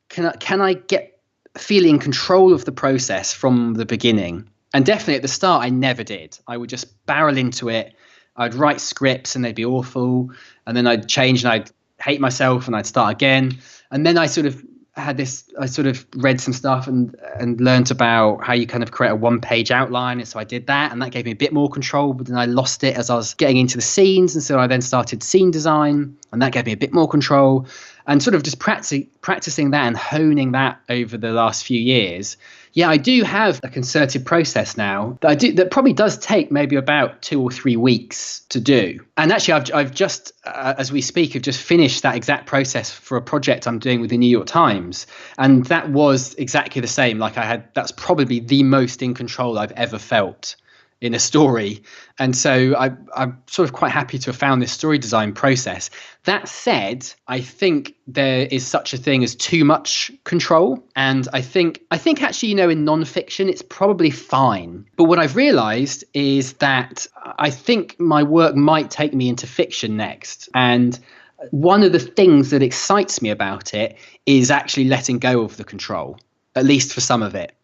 can I get feeling control of the process from the beginning? And definitely at the start, I never did. I would just barrel into it. I'd write scripts and they'd be awful. And then I'd change and I'd hate myself and I'd start again. And then I sort of read some stuff and learned about how you kind of create a 1-page outline. And so I did that, and that gave me a bit more control, but then I lost it as I was getting into the scenes. And so I then started scene design, and that gave me a bit more control, and sort of just practicing that and honing that over the last few years Yeah, I do have a concerted process now that probably does take maybe about 2 or 3 weeks to do. And actually, I've just, as we speak, have just finished that exact process for a project I'm doing with the New York Times. And that was exactly the same. Like that's probably the most in control I've ever felt in a story. And so I'm sort of quite happy to have found this story design process. That said, I think there is such a thing as too much control. And I think actually, in nonfiction, it's probably fine. But what I've realized is that I think my work might take me into fiction next. And one of the things that excites me about it is actually letting go of the control, at least for some of it,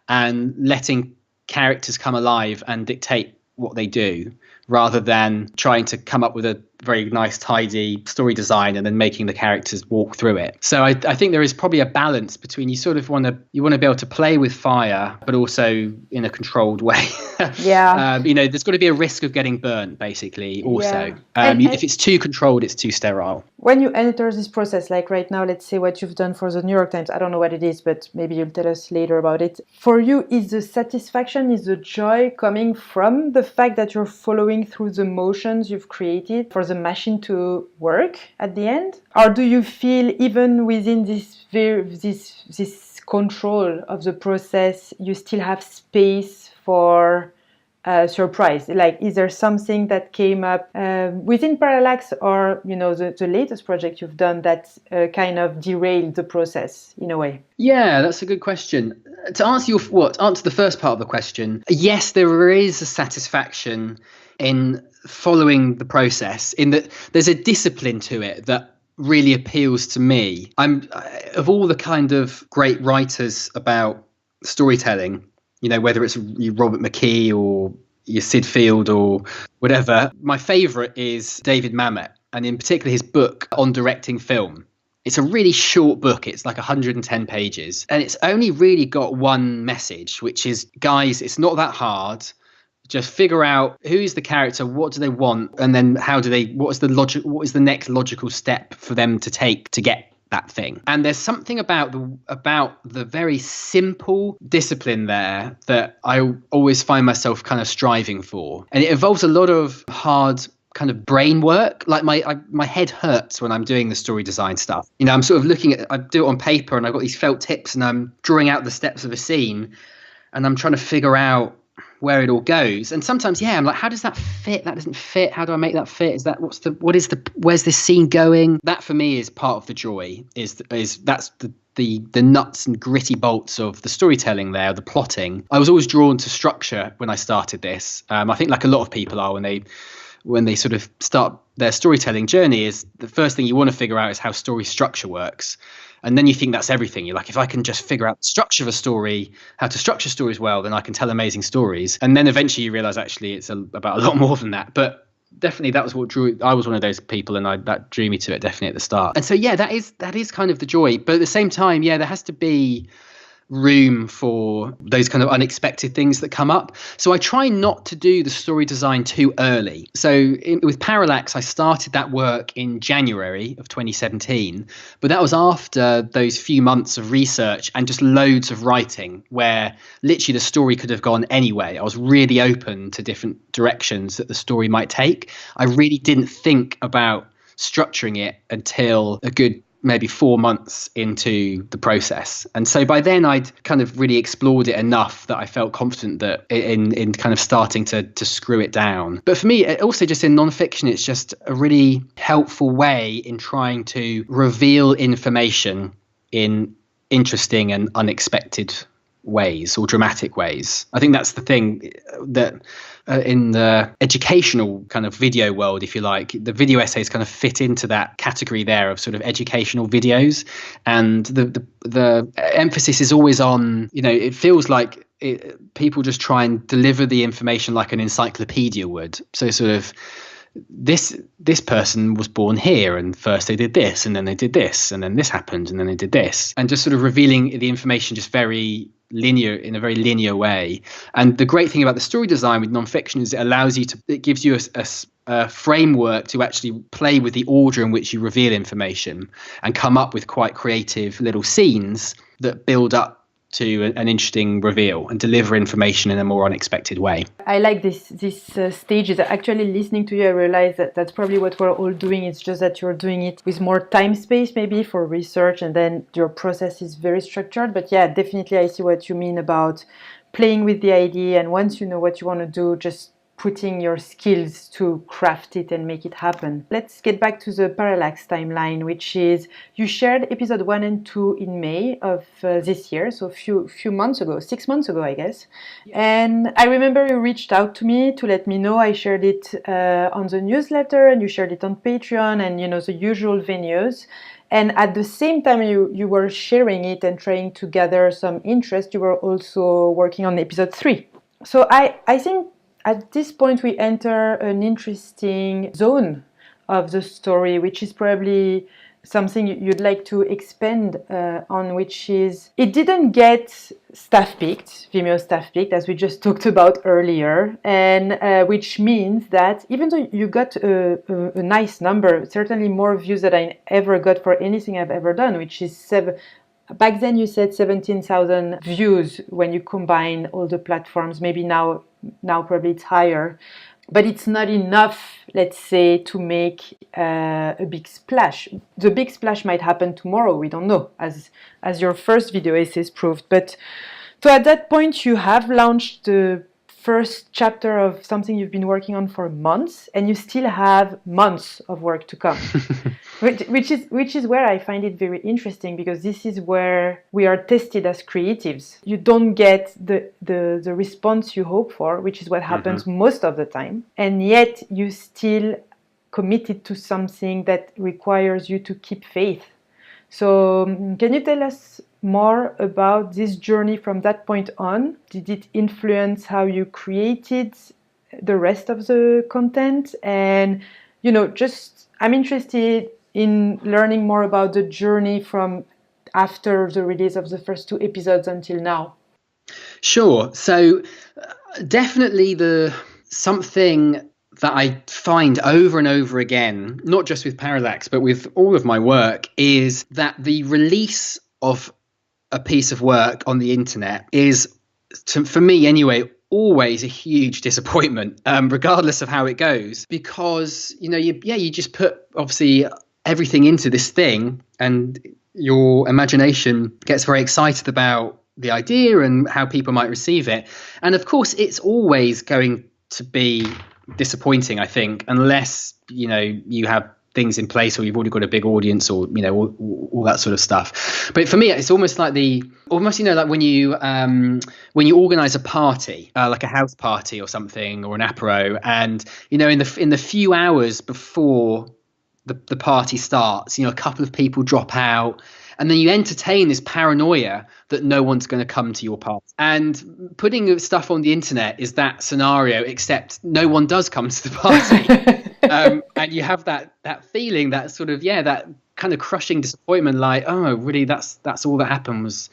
and letting characters come alive and dictate what they do, rather than trying to come up with a very nice, tidy story design and then making the characters walk through it. So I think there is probably a balance between you want to be able to play with fire, but also in a controlled way. Yeah. There's got to be a risk of getting burnt, basically. Also, if it's too controlled, it's too sterile. When you enter this process, like right now, let's say what you've done for the New York Times, I don't know what it is, but maybe you'll tell us later about it. For you, is the satisfaction, is the joy coming from the fact that you're following through the motions you've created for the machine to work at the end? Or do you feel even within this control of the process, you still have space for surprise? Like, is there something that came up within Parallax or the latest project you've done that kind of derailed the process in a way? Yeah, that's a good question. To answer the first part of the question, yes, there is a satisfaction in following the process, in that there's a discipline to it that really appeals to me. I'm of all the kind of great writers about storytelling, whether it's Robert McKee or Sid Field or whatever, my favourite is David Mamet, and in particular his book on directing film. It's a really short book. It's like 110 pages. And it's only really got one message, which is, guys, it's not that hard. Just figure out who's the character, what do they want, and then what is the next logical step for them to take to get that thing. And there's something about the very simple discipline there that I always find myself kind of striving for. And it involves a lot of hard kind of brain work. Like my head hurts when I'm doing the story design stuff. I'm sort of I do it on paper and I've got these felt tips and I'm drawing out the steps of a scene and I'm trying to figure out where it all goes. And sometimes, I'm like, how does that fit? That doesn't fit. How do I make that fit? Where's this scene going? That for me is part of the joy, that's the nuts and gritty bolts of the storytelling there, the plotting. I was always drawn to structure when I started this. I think like a lot of people are when they sort of start their storytelling journey, is the first thing you want to figure out is how story structure works. And then you think that's everything. You're like, if I can just figure out the structure of a story, how to structure stories well, then I can tell amazing stories. And then eventually you realize actually it's about a lot more than that. But definitely that was what I was one of those people, and that drew me to it definitely at the start. And so, that is kind of the joy. But at the same time, there has to be room for those kind of unexpected things that come up. So I try not to do the story design too early. So with Parallax, I started that work in January of 2017, but that was after those few months of research and just loads of writing where literally the story could have gone anyway. I was really open to different directions that the story might take. I really didn't think about structuring it until a good maybe 4 months into the process. And so by then I'd kind of really explored it enough that I felt confident that in kind of starting to screw it down. But for me, also just in nonfiction, it's just a really helpful way in trying to reveal information in interesting and unexpected ways or dramatic ways. I think that's the thing that in the educational kind of video world, if you like, the video essays kind of fit into that category there of sort of educational videos. And the emphasis is always on, it feels like people just try and deliver the information like an encyclopedia would. So sort of this person was born here and first they did this and then they did this and then this happened and then they did this, and just sort of revealing the information just very linear, in a very linear way. And the great thing about the story design with nonfiction is it gives you a framework to actually play with the order in which you reveal information and come up with quite creative little scenes that build up to an interesting reveal and deliver information in a more unexpected way. I like these stages. Actually, listening to you, I realize that that's probably what we're all doing. It's just that you're doing it with more time space, maybe for research, and then your process is very structured. But yeah, definitely, I see what you mean about playing with the idea. And once you know what you want to do, just putting your skills to craft it and make it happen. Let's get back to the parallax timeline, which is you shared episode 1 and 2 in May of this year, so a few months ago, 6 months ago, I guess. And I remember you reached out to me to let me know. I shared it on the newsletter, and you shared it on Patreon and, the usual venues. And at the same time you were sharing it and trying to gather some interest, you were also working on episode 3. So I think at this point, we enter an interesting zone of the story, which is probably something you'd like to expand on, which is it didn't get Vimeo staff picked, as we just talked about earlier, and which means that even though you got a nice number, certainly more views than I ever got for anything I've ever done, which is back then you said 17,000 views when you combine all the platforms. Maybe now probably it's higher, but it's not enough, let's say, to make a big splash. The big splash might happen tomorrow, we don't know, as your first video essays proved. But so at that point you have launched the first chapter of something you've been working on for months, and you still have months of work to come. which is where I find it very interesting, because this is where we are tested as creatives. You don't get the response you hope for, which is what happens most of the time, and yet you still committed to something that requires you to keep faith. So can you tell us more about this journey from that point on? Did it influence how you created the rest of the content? And, I'm interested in learning more about the journey from after the release of the first 2 episodes until now. Sure. So definitely something that I find over and over again, not just with Parallax, but with all of my work, is that the release of a piece of work on the internet is, for me anyway, always a huge disappointment, regardless of how it goes, because you just put obviously everything into this thing, and your imagination gets very excited about the idea and how people might receive it, and of course it's always going to be disappointing, I think, unless you have things in place, or you've already got a big audience, or all that sort of stuff. But for me, it's almost like like when you organize a party, like a house party or something, or an apéro, and in the few hours before the party starts, a couple of people drop out, and then you entertain this paranoia that no one's going to come to your party. And putting stuff on the internet is that scenario, except no one does come to the party. And you have that feeling, that sort of, that kind of crushing disappointment, like, oh, really, that's all that happened was,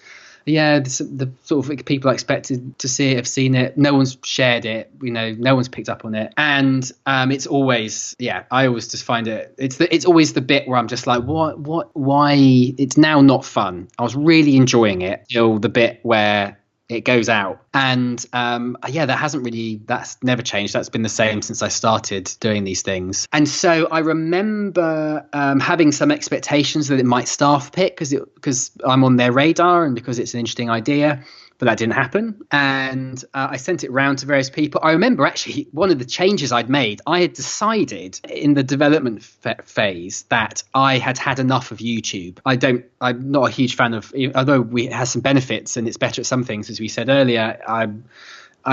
the sort of people I expected to see it have seen it. No one's shared it, no one's picked up on it. And it's always, I always just find it's always the bit where I'm just like, why? It's now not fun. I was really enjoying it till the bit where it goes out. And that's never changed. That's been the same since I started doing these things. And so I remember having some expectations that it might staff pick because I'm on their radar and because it's an interesting idea. But that didn't happen. And I sent it round to various people. I remember actually one of the changes I'd made, I had decided in the development phase that I had enough of YouTube. I'm not a huge fan of, although it has some benefits and it's better at some things, as we said earlier, I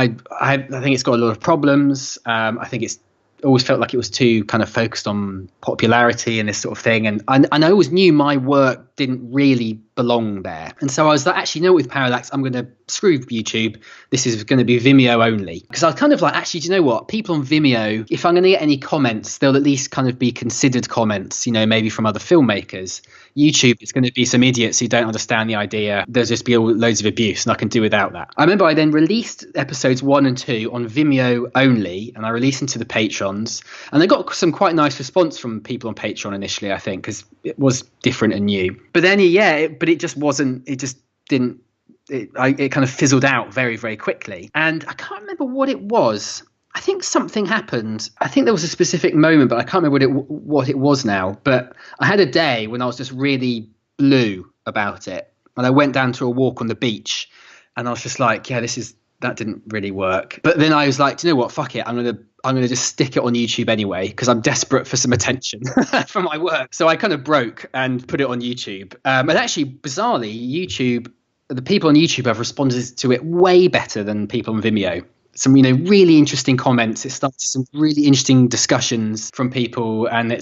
think it's got a lot of problems. I think it's always felt like it was too kind of focused on popularity and this sort of thing. And I always knew my work didn't really belong there. And so I was like, actually, with Parallax, I'm going to screw YouTube. This is going to be Vimeo only. Because I was kind of like, actually, do you know what? People on Vimeo, if I'm going to get any comments, they'll at least kind of be considered comments, maybe from other filmmakers. YouTube, it's going to be some idiots who don't understand the idea. There'll just be loads of abuse, and I can do without that. I remember I then released episodes 1 and 2 on Vimeo only, and I released them to the patrons. And I got some quite nice response from people on Patreon initially, I think, because it was different and new. But then, but it just wasn't, it just didn't it kind of fizzled out very, very quickly. And I can't remember what it was. I think something happened. I think there was a specific moment, but I can't remember what it was now. But I had a day when I was just really blue about it. And I went down to a walk on the beach and I was just like, yeah, that didn't really work. But then I was like, do you know what? Fuck it. I'm gonna just stick it on YouTube anyway, because I'm desperate for some attention for my work. So I kind of broke and put it on YouTube. And actually, bizarrely, the people on YouTube have responded to it way better than people on Vimeo. Some, really interesting comments. It started some really interesting discussions from people, and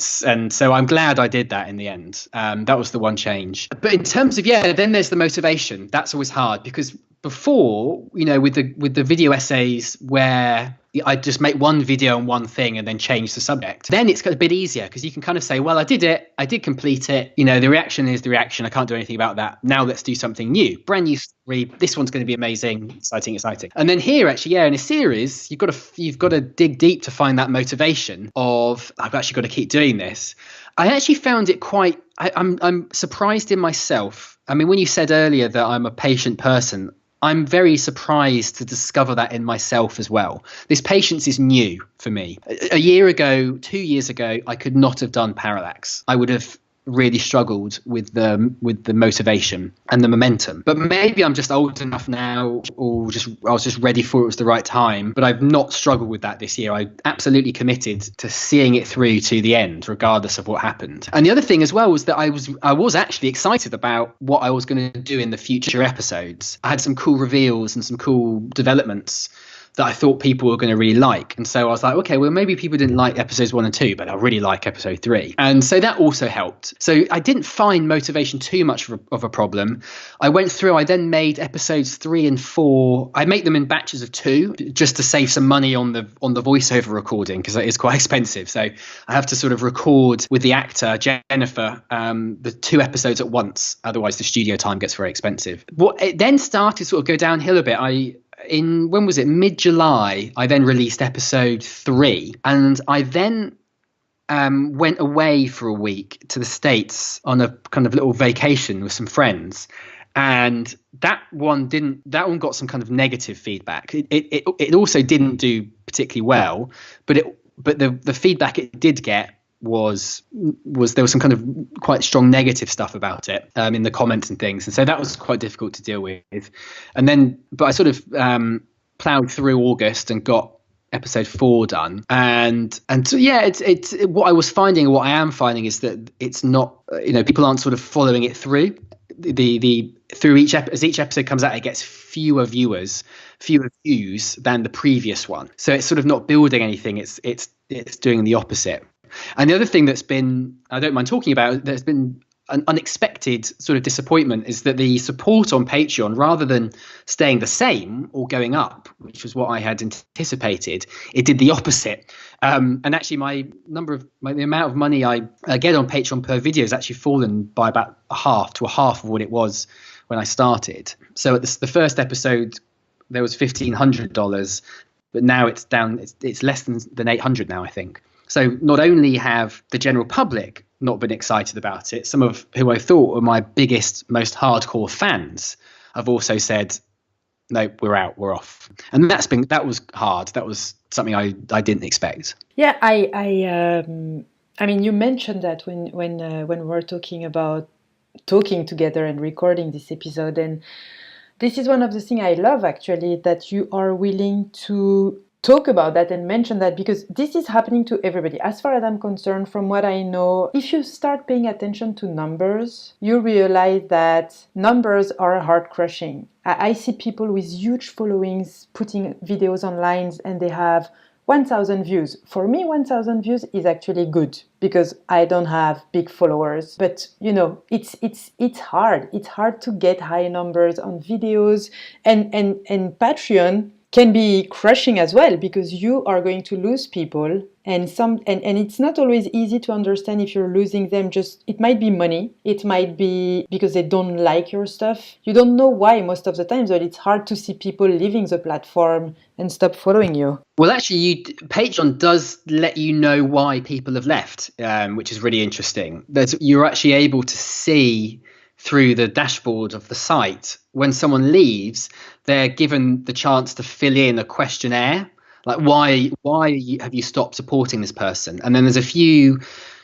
so I'm glad I did that in the end. That was the one change. But in terms of, then there's the motivation. That's always hard, because before, with the video essays where I just make one video on one thing and then change the subject, then it's a bit easier, because you can kind of say, well, I did complete it. The reaction is the reaction. I can't do anything about that. Now let's do something new, brand new story. This one's going to be amazing, exciting. And then here, actually, in a series, you've got to dig deep to find that motivation of, I've actually got to keep doing this. I actually found it quite, I'm surprised in myself. I mean, when you said earlier that I'm a patient person, I'm very surprised to discover that in myself as well. This patience is new for me. A year ago, 2 years ago, I could not have done Parallax. I would have really struggled with the motivation and the momentum. But maybe I'm just old enough now, or I was just ready for it was the right time. But I've not struggled with that this year. I absolutely committed to seeing it through to the end, regardless of what happened. And the other thing as well was that I was actually excited about what I was going to do in the future episodes. I had some cool reveals and some cool developments that I thought people were going to really like. And so I was like, okay, well, maybe people didn't like episodes 1 and 2, but I really like episode 3. And so that also helped. So I didn't find motivation too much of a problem. I then made episodes 3 and 4. I make them in batches of 2, just to save some money on the voiceover recording, because it is quite expensive. So I have to sort of record with the actor, Jennifer, the 2 episodes at once. Otherwise the studio time gets very expensive. It then started to sort of go downhill a bit. When was it? Mid-July, I then released episode 3, and I then went away for a week to the States on a kind of little vacation with some friends. And that one got some kind of negative feedback. It also didn't do particularly well, but the feedback it did get was there was some kind of quite strong negative stuff about it in the comments and things, and so that was quite difficult to deal with. And then, but I sort of plowed through August and got episode 4 done, and so it's what I was finding, what I am finding, is that it's not, people aren't sort of following it through. Through as each episode comes out, it gets fewer views than the previous one. So it's sort of not building anything. It's doing the opposite. And the other thing that's been, I don't mind talking about, there's been an unexpected sort of disappointment, is that the support on Patreon, rather than staying the same or going up, which was what I had anticipated, it did the opposite. And actually the amount of money I get on Patreon per video has actually fallen by about a half of what it was when I started. So at the first episode, there was $1,500, but now it's down, it's less than $800 now, I think. So not only have the general public not been excited about it, some of who I thought were my biggest, most hardcore fans have also said, no, we're out, we're off. And that was hard. That was something I didn't expect. Yeah, I mean, you mentioned that when we were talking about talking together and recording this episode, and this is one of the things I love, actually, that you are willing to talk about that and mention that, because this is happening to everybody. As far as I'm concerned, from what I know, if you start paying attention to numbers, you realize that numbers are heart crushing. I see people with huge followings putting videos online and they have 1,000 views. For me, 1,000 views is actually good because I don't have big followers. But it's hard. It's hard to get high numbers on videos, and Patreon can be crushing as well, because you are going to lose people, and it's not always easy to understand if you're losing them. Just, it might be money, it might be because they don't like your stuff. You don't know why most of the time, but it's hard to see people leaving the platform and stop following you. Well, actually, Patreon does let you know why people have left, which is really interesting. You're actually able to see through the dashboard of the site, when someone leaves, they're given the chance to fill in a questionnaire, like why have you stopped supporting this person? And then there's a few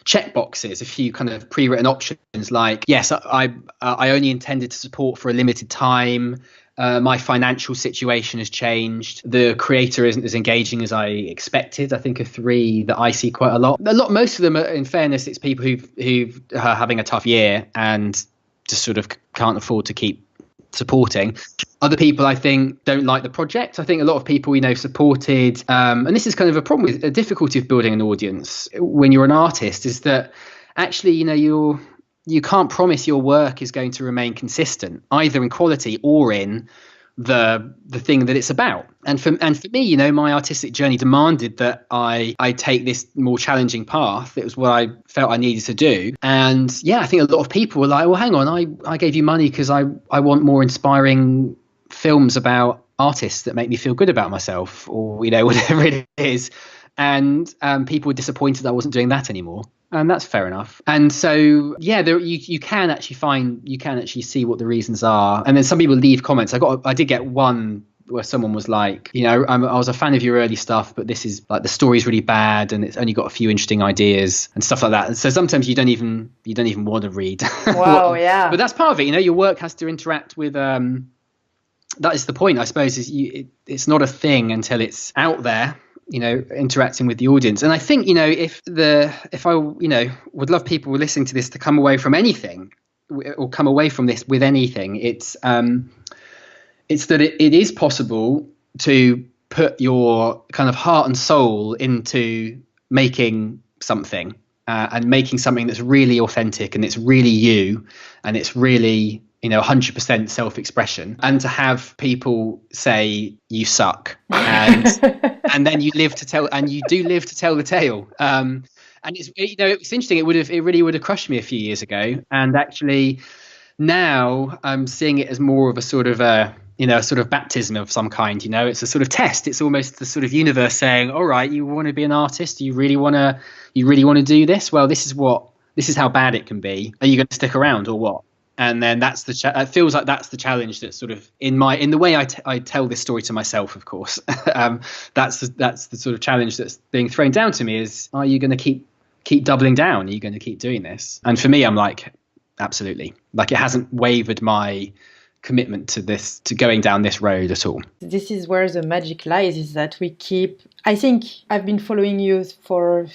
checkboxes, a few kind of pre-written options, like, yes, I only intended to support for a limited time. My financial situation has changed. The creator isn't as engaging as I expected. I think are 3 that I see quite a lot. Most of them, in fairness, it's people who are having a tough year and just sort of can't afford to keep supporting. Other people, I think, don't like the project. I think a lot of people, supported, and this is kind of a problem with a difficulty of building an audience when you're an artist, is that actually, you can't promise your work is going to remain consistent, either in quality or in the thing that it's about. And for me, my artistic journey demanded that I take this more challenging path. It was what I felt I needed to do. And I think a lot of people were like, well, hang on, I gave you money because I want more inspiring films about artists that make me feel good about myself, or whatever it is. And people were disappointed I wasn't doing that anymore. And that's fair enough. And so, you can actually see what the reasons are. And then some people leave comments. I did get one where someone was like, I was a fan of your early stuff, but this is like, the story's really bad and it's only got a few interesting ideas and stuff like that. And so sometimes you don't even want to read. Wow, yeah. But that's part of it. Your work has to interact with. That is the point, I suppose. It's not a thing until it's out there, interacting with the audience. And I think, if I would love people listening to this to come away from anything, or come away from this with anything, it's that it is possible to put your kind of heart and soul into making something, and making something that's really authentic and it's really you, and it's really 100% self-expression, and to have people say you suck, and and then you do live to tell the tale. And it's it's interesting. It really would have crushed me a few years ago, and actually now I'm seeing it as more of a sort of a sort of baptism of some kind. It's a sort of test. It's almost the sort of universe saying, all right, you want to be an artist, you really want to do this. Well, this is how bad it can be. Are you going to stick around or what? And then that's it feels like that's the challenge that's sort of in the way I tell this story to myself, of course. That's the sort of challenge that's being thrown down to me is, are you going to keep doubling down? Are you going to keep doing this? And for me, I'm like, absolutely. Like, it hasn't wavered my commitment to going down this road at all. This is where the magic lies, is that I think I've been following you for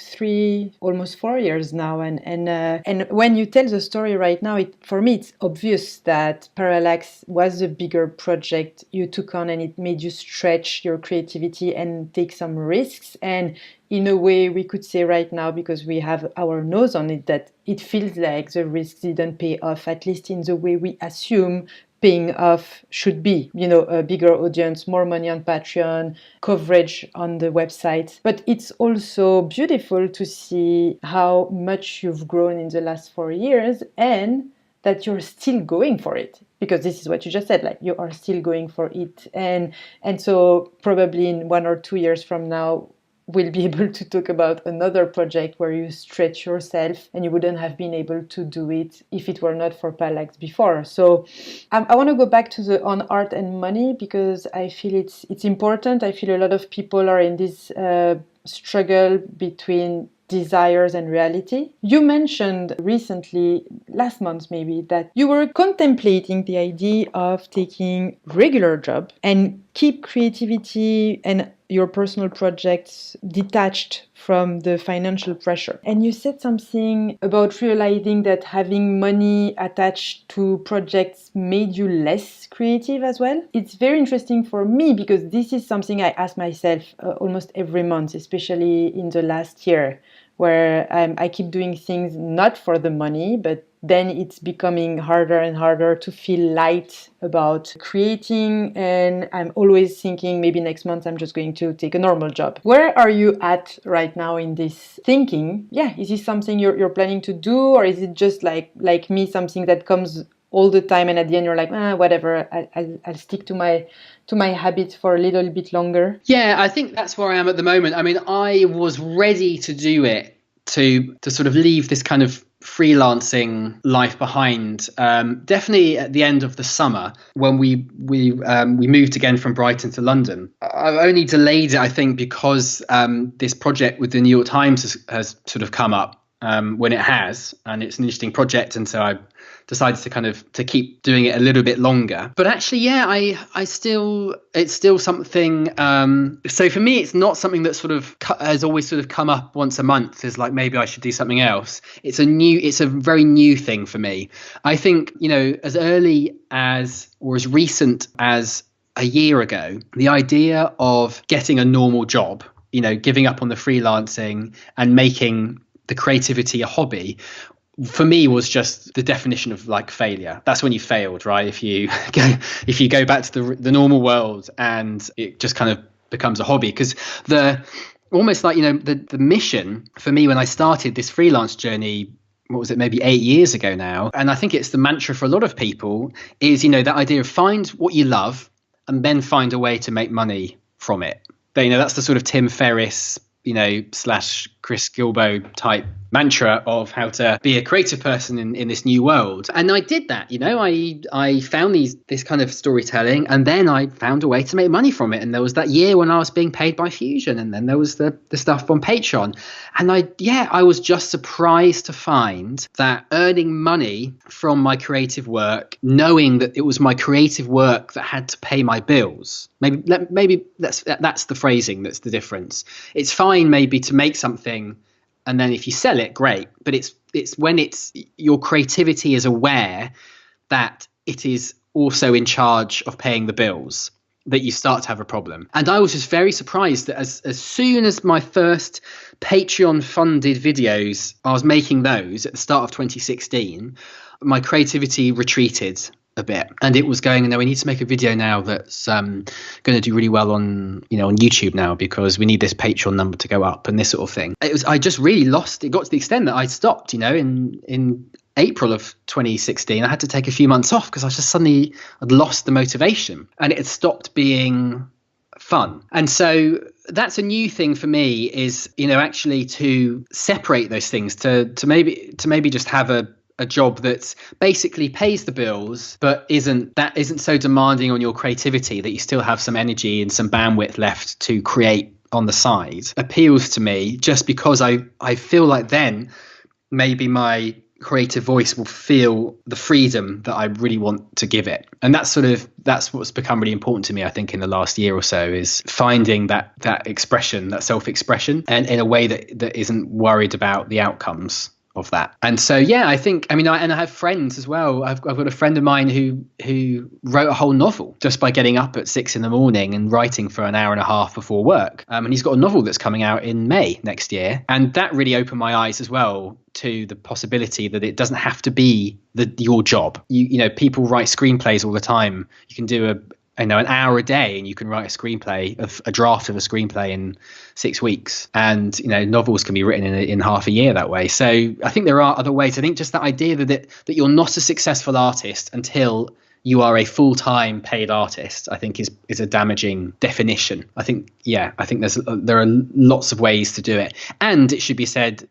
almost 4 years now, and when you tell the story right now, for me it's obvious that Parallax was a bigger project you took on, and it made you stretch your creativity and take some risks. And in a way, we could say right now, because we have our nose on it, that it feels like the risks didn't pay off, at least in the way we assume paying off should be, a bigger audience, more money on Patreon, coverage on the website. But it's also beautiful to see how much you've grown in the last 4 years, and that you're still going for it, because this is what you just said, like, you are still going for it. And so probably in 1 or 2 years from now, we'll be able to talk about another project where you stretch yourself, and you wouldn't have been able to do it if it were not for Parallax before. So I want to go back to the on art and money, because I feel it's important. I feel a lot of people are in this struggle between desires and reality. You mentioned recently, last month maybe, that you were contemplating the idea of taking regular job and keep creativity and your personal projects detached from the financial pressure. And you said something about realizing that having money attached to projects made you less creative as well. It's very interesting for me, because this is something I ask myself almost every month, especially in the last year, where I keep doing things not for the money, but then it's becoming harder and harder to feel light about creating. And I'm always thinking, maybe next month I'm just going to take a normal job. Where are you at right now in this thinking? Yeah, is this something you're planning to do, or is it just like me, something that comes all the time, and at the end you're like, whatever, I'll stick to my habit for a little bit longer? Yeah, I think that's where I am at the moment. I mean, I was ready to do it, to sort of leave this kind of freelancing life behind, definitely at the end of the summer when we moved again from Brighton to London. I've only delayed it, I think, because this project with the New York Times has sort of come up when it has, and it's an interesting project, and so I decided to keep doing it a little bit longer. But actually, yeah, it's still something. So for me, it's not something that sort of has always sort of come up once a month as like maybe I should do something else. It's a very new thing for me. I think, as early as or as recent as a year ago, the idea of getting a normal job, giving up on the freelancing and making the creativity a hobby, for me was just the definition of like failure. That's when you failed, right? If you go back to the normal world and it just kind of becomes a hobby, because the mission for me when I started this freelance journey, what was it, maybe 8 years ago now, and I think it's the mantra for a lot of people, is that idea of find what you love and then find a way to make money from it. That's the sort of Tim Ferriss / Chris Gilbo type mantra of how to be a creative person in this new world. And I did that, I found this kind of storytelling, and then I found a way to make money from it. And there was that year when I was being paid by Fusion, and then there was the stuff on Patreon. And I was just surprised to find that earning money from my creative work, knowing that it was my creative work that had to pay my bills. Maybe that's the phrasing that's the difference. It's fine maybe to make something, and then if you sell it, great. But it's when your creativity is aware that it is also in charge of paying the bills that you start to have a problem. And I was just very surprised that as soon as my first Patreon funded videos, I was making those at the start of 2016, my creativity retreated a bit, and it was going, no, we need to make a video now that's going to do really well on YouTube now, because we need this Patreon number to go up and this sort of thing. I just really lost. It got to the extent that I stopped, in April of 2016, I had to take a few months off because I just suddenly had lost the motivation and it had stopped being fun. And so that's a new thing for me, is actually to separate those things, to maybe just have a job that basically pays the bills, but isn't so demanding on your creativity that you still have some energy and some bandwidth left to create on the side, appeals to me, just because I feel like then maybe my creative voice will feel the freedom that I really want to give it. And that's what's become really important to me, I think, in the last year or so, is finding that expression, that self-expression, and in a way that isn't worried about the outcomes of that. And so, yeah, I think, I have friends as well. I've got a friend of mine who wrote a whole novel just by getting up at 6 a.m. and writing for an hour and a half before work. And he's got a novel that's coming out in May next year. And that really opened my eyes as well to the possibility that it doesn't have to be your job. People write screenplays all the time. You can do an hour a day and you can write a draft of a screenplay in 6 weeks, and novels can be written in half a year that way. So I think there are other ways. I think just that idea that you're not a successful artist until you are a full-time paid artist, I think is a damaging definition. I think there are lots of ways to do it, and it should be said,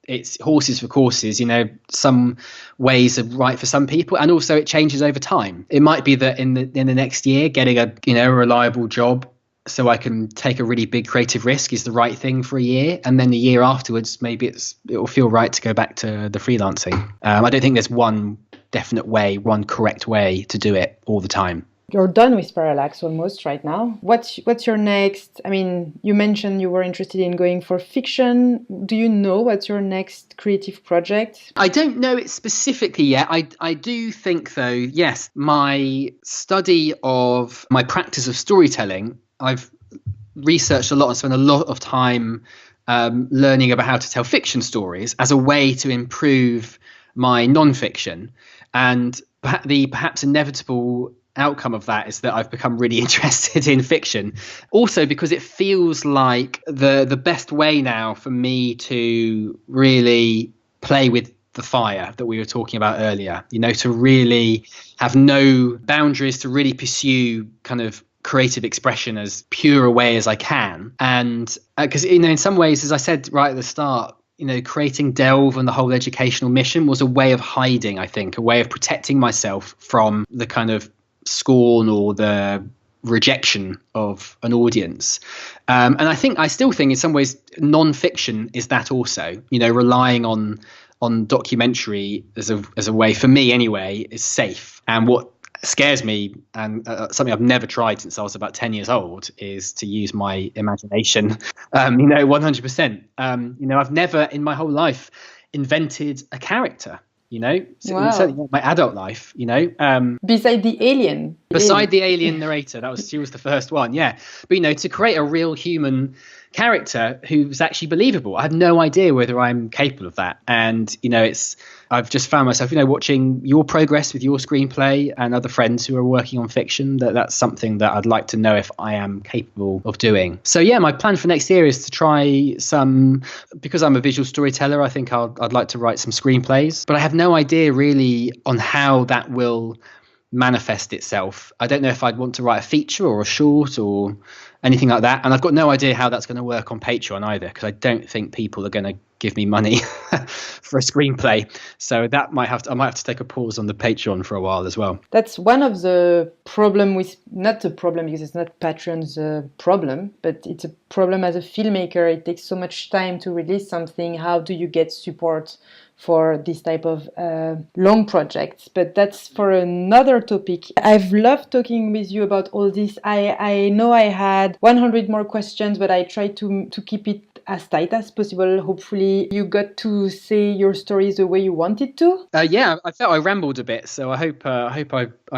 it's horses for courses. Some ways are right for some people, and also it changes over time. It might be that in the next year, getting a reliable job so I can take a really big creative risk is the right thing for a year, and then the year afterwards, maybe it will feel right to go back to the freelancing. I don't think there's one definite way, one correct way to do it all the time. You're done with Parallax almost right now. What's your next? You mentioned you were interested in going for fiction. Do you know what's your next creative project? I don't know it specifically yet. I do think, though, yes, my study of my practice of storytelling, I've researched a lot and spent a lot of time learning about how to tell fiction stories as a way to improve my non-fiction. And the perhaps inevitable outcome of that is that I've become really interested in fiction, also because it feels like the best way now for me to really play with the fire that we were talking about earlier, to really have no boundaries, to really pursue kind of creative expression as pure a way as I can. And because in some ways, as I said right at the start, creating Delve and the whole educational mission was a way of hiding, I think, a way of protecting myself from the kind of scorn or the rejection of an audience. And I still think in some ways non-fiction is that also, relying on documentary as a way, for me anyway, is safe. And what scares me, and something I've never tried since I was about 10 years old, is to use my imagination 100%. I've never in my whole life invented a character, Wow. certainly not my adult life, Beside the alien. the alien narrator, she was the first one, yeah. But to create a real human character who's actually believable, I had no idea whether I'm capable of that. And I've just found myself watching your progress with your screenplay and other friends who are working on fiction, that's something that I'd like to know if I am capable of doing. So yeah, my plan for next year is to try because I'm a visual storyteller, I think I'd like to write some screenplays, but I have no idea really on how that will manifest itself. I don't know if I'd want to write a feature or a short or anything like that, and I've got no idea how that's going to work on Patreon either, because I don't think people are going to give me money for a screenplay, so I might have to take a pause on the Patreon for a while as well. That's one of the problem with, not the problem because it's not Patreon's problem, but it's a problem as a filmmaker. It takes so much time to release something. How do you get support for this type of long projects? But that's for another topic. I've loved talking with you about all this. I know I had 100 more questions, but I tried to keep it as tight as possible. Hopefully you got to say your stories the way you wanted to. Yeah, I felt I rambled a bit, so I hope I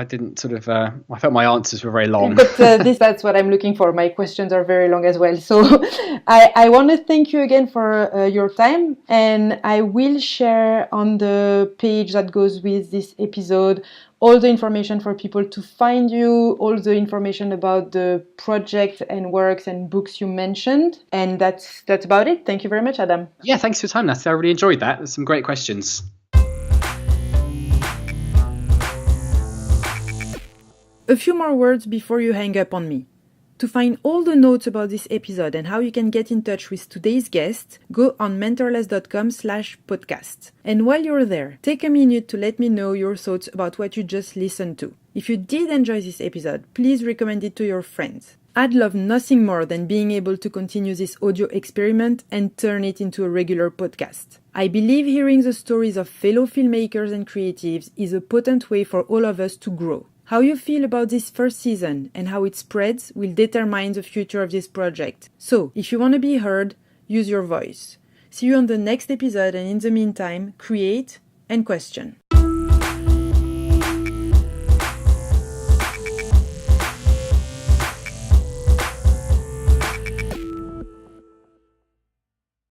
didn't sort of I felt my answers were very long. But that's what I'm looking for. My questions are very long as well. So I want to thank you again for your time, and I will share on the page that goes with this episode all the information for people to find you, all the information about the project and works and books you mentioned. And that's about it. Thank you very much, Adam. Yeah, thanks for your time, Nathalie. I really enjoyed that. There's some great questions. A few more words before you hang up on me. To find all the notes about this episode and how you can get in touch with today's guest, go on mentorless.com/podcast. And while you're there, take a minute to let me know your thoughts about what you just listened to. If you did enjoy this episode, please recommend it to your friends. I'd love nothing more than being able to continue this audio experiment and turn it into a regular podcast. I believe hearing the stories of fellow filmmakers and creatives is a potent way for all of us to grow. How you feel about this first season and how it spreads will determine the future of this project. So, if you want to be heard, use your voice. See you on the next episode, and in the meantime, create and question.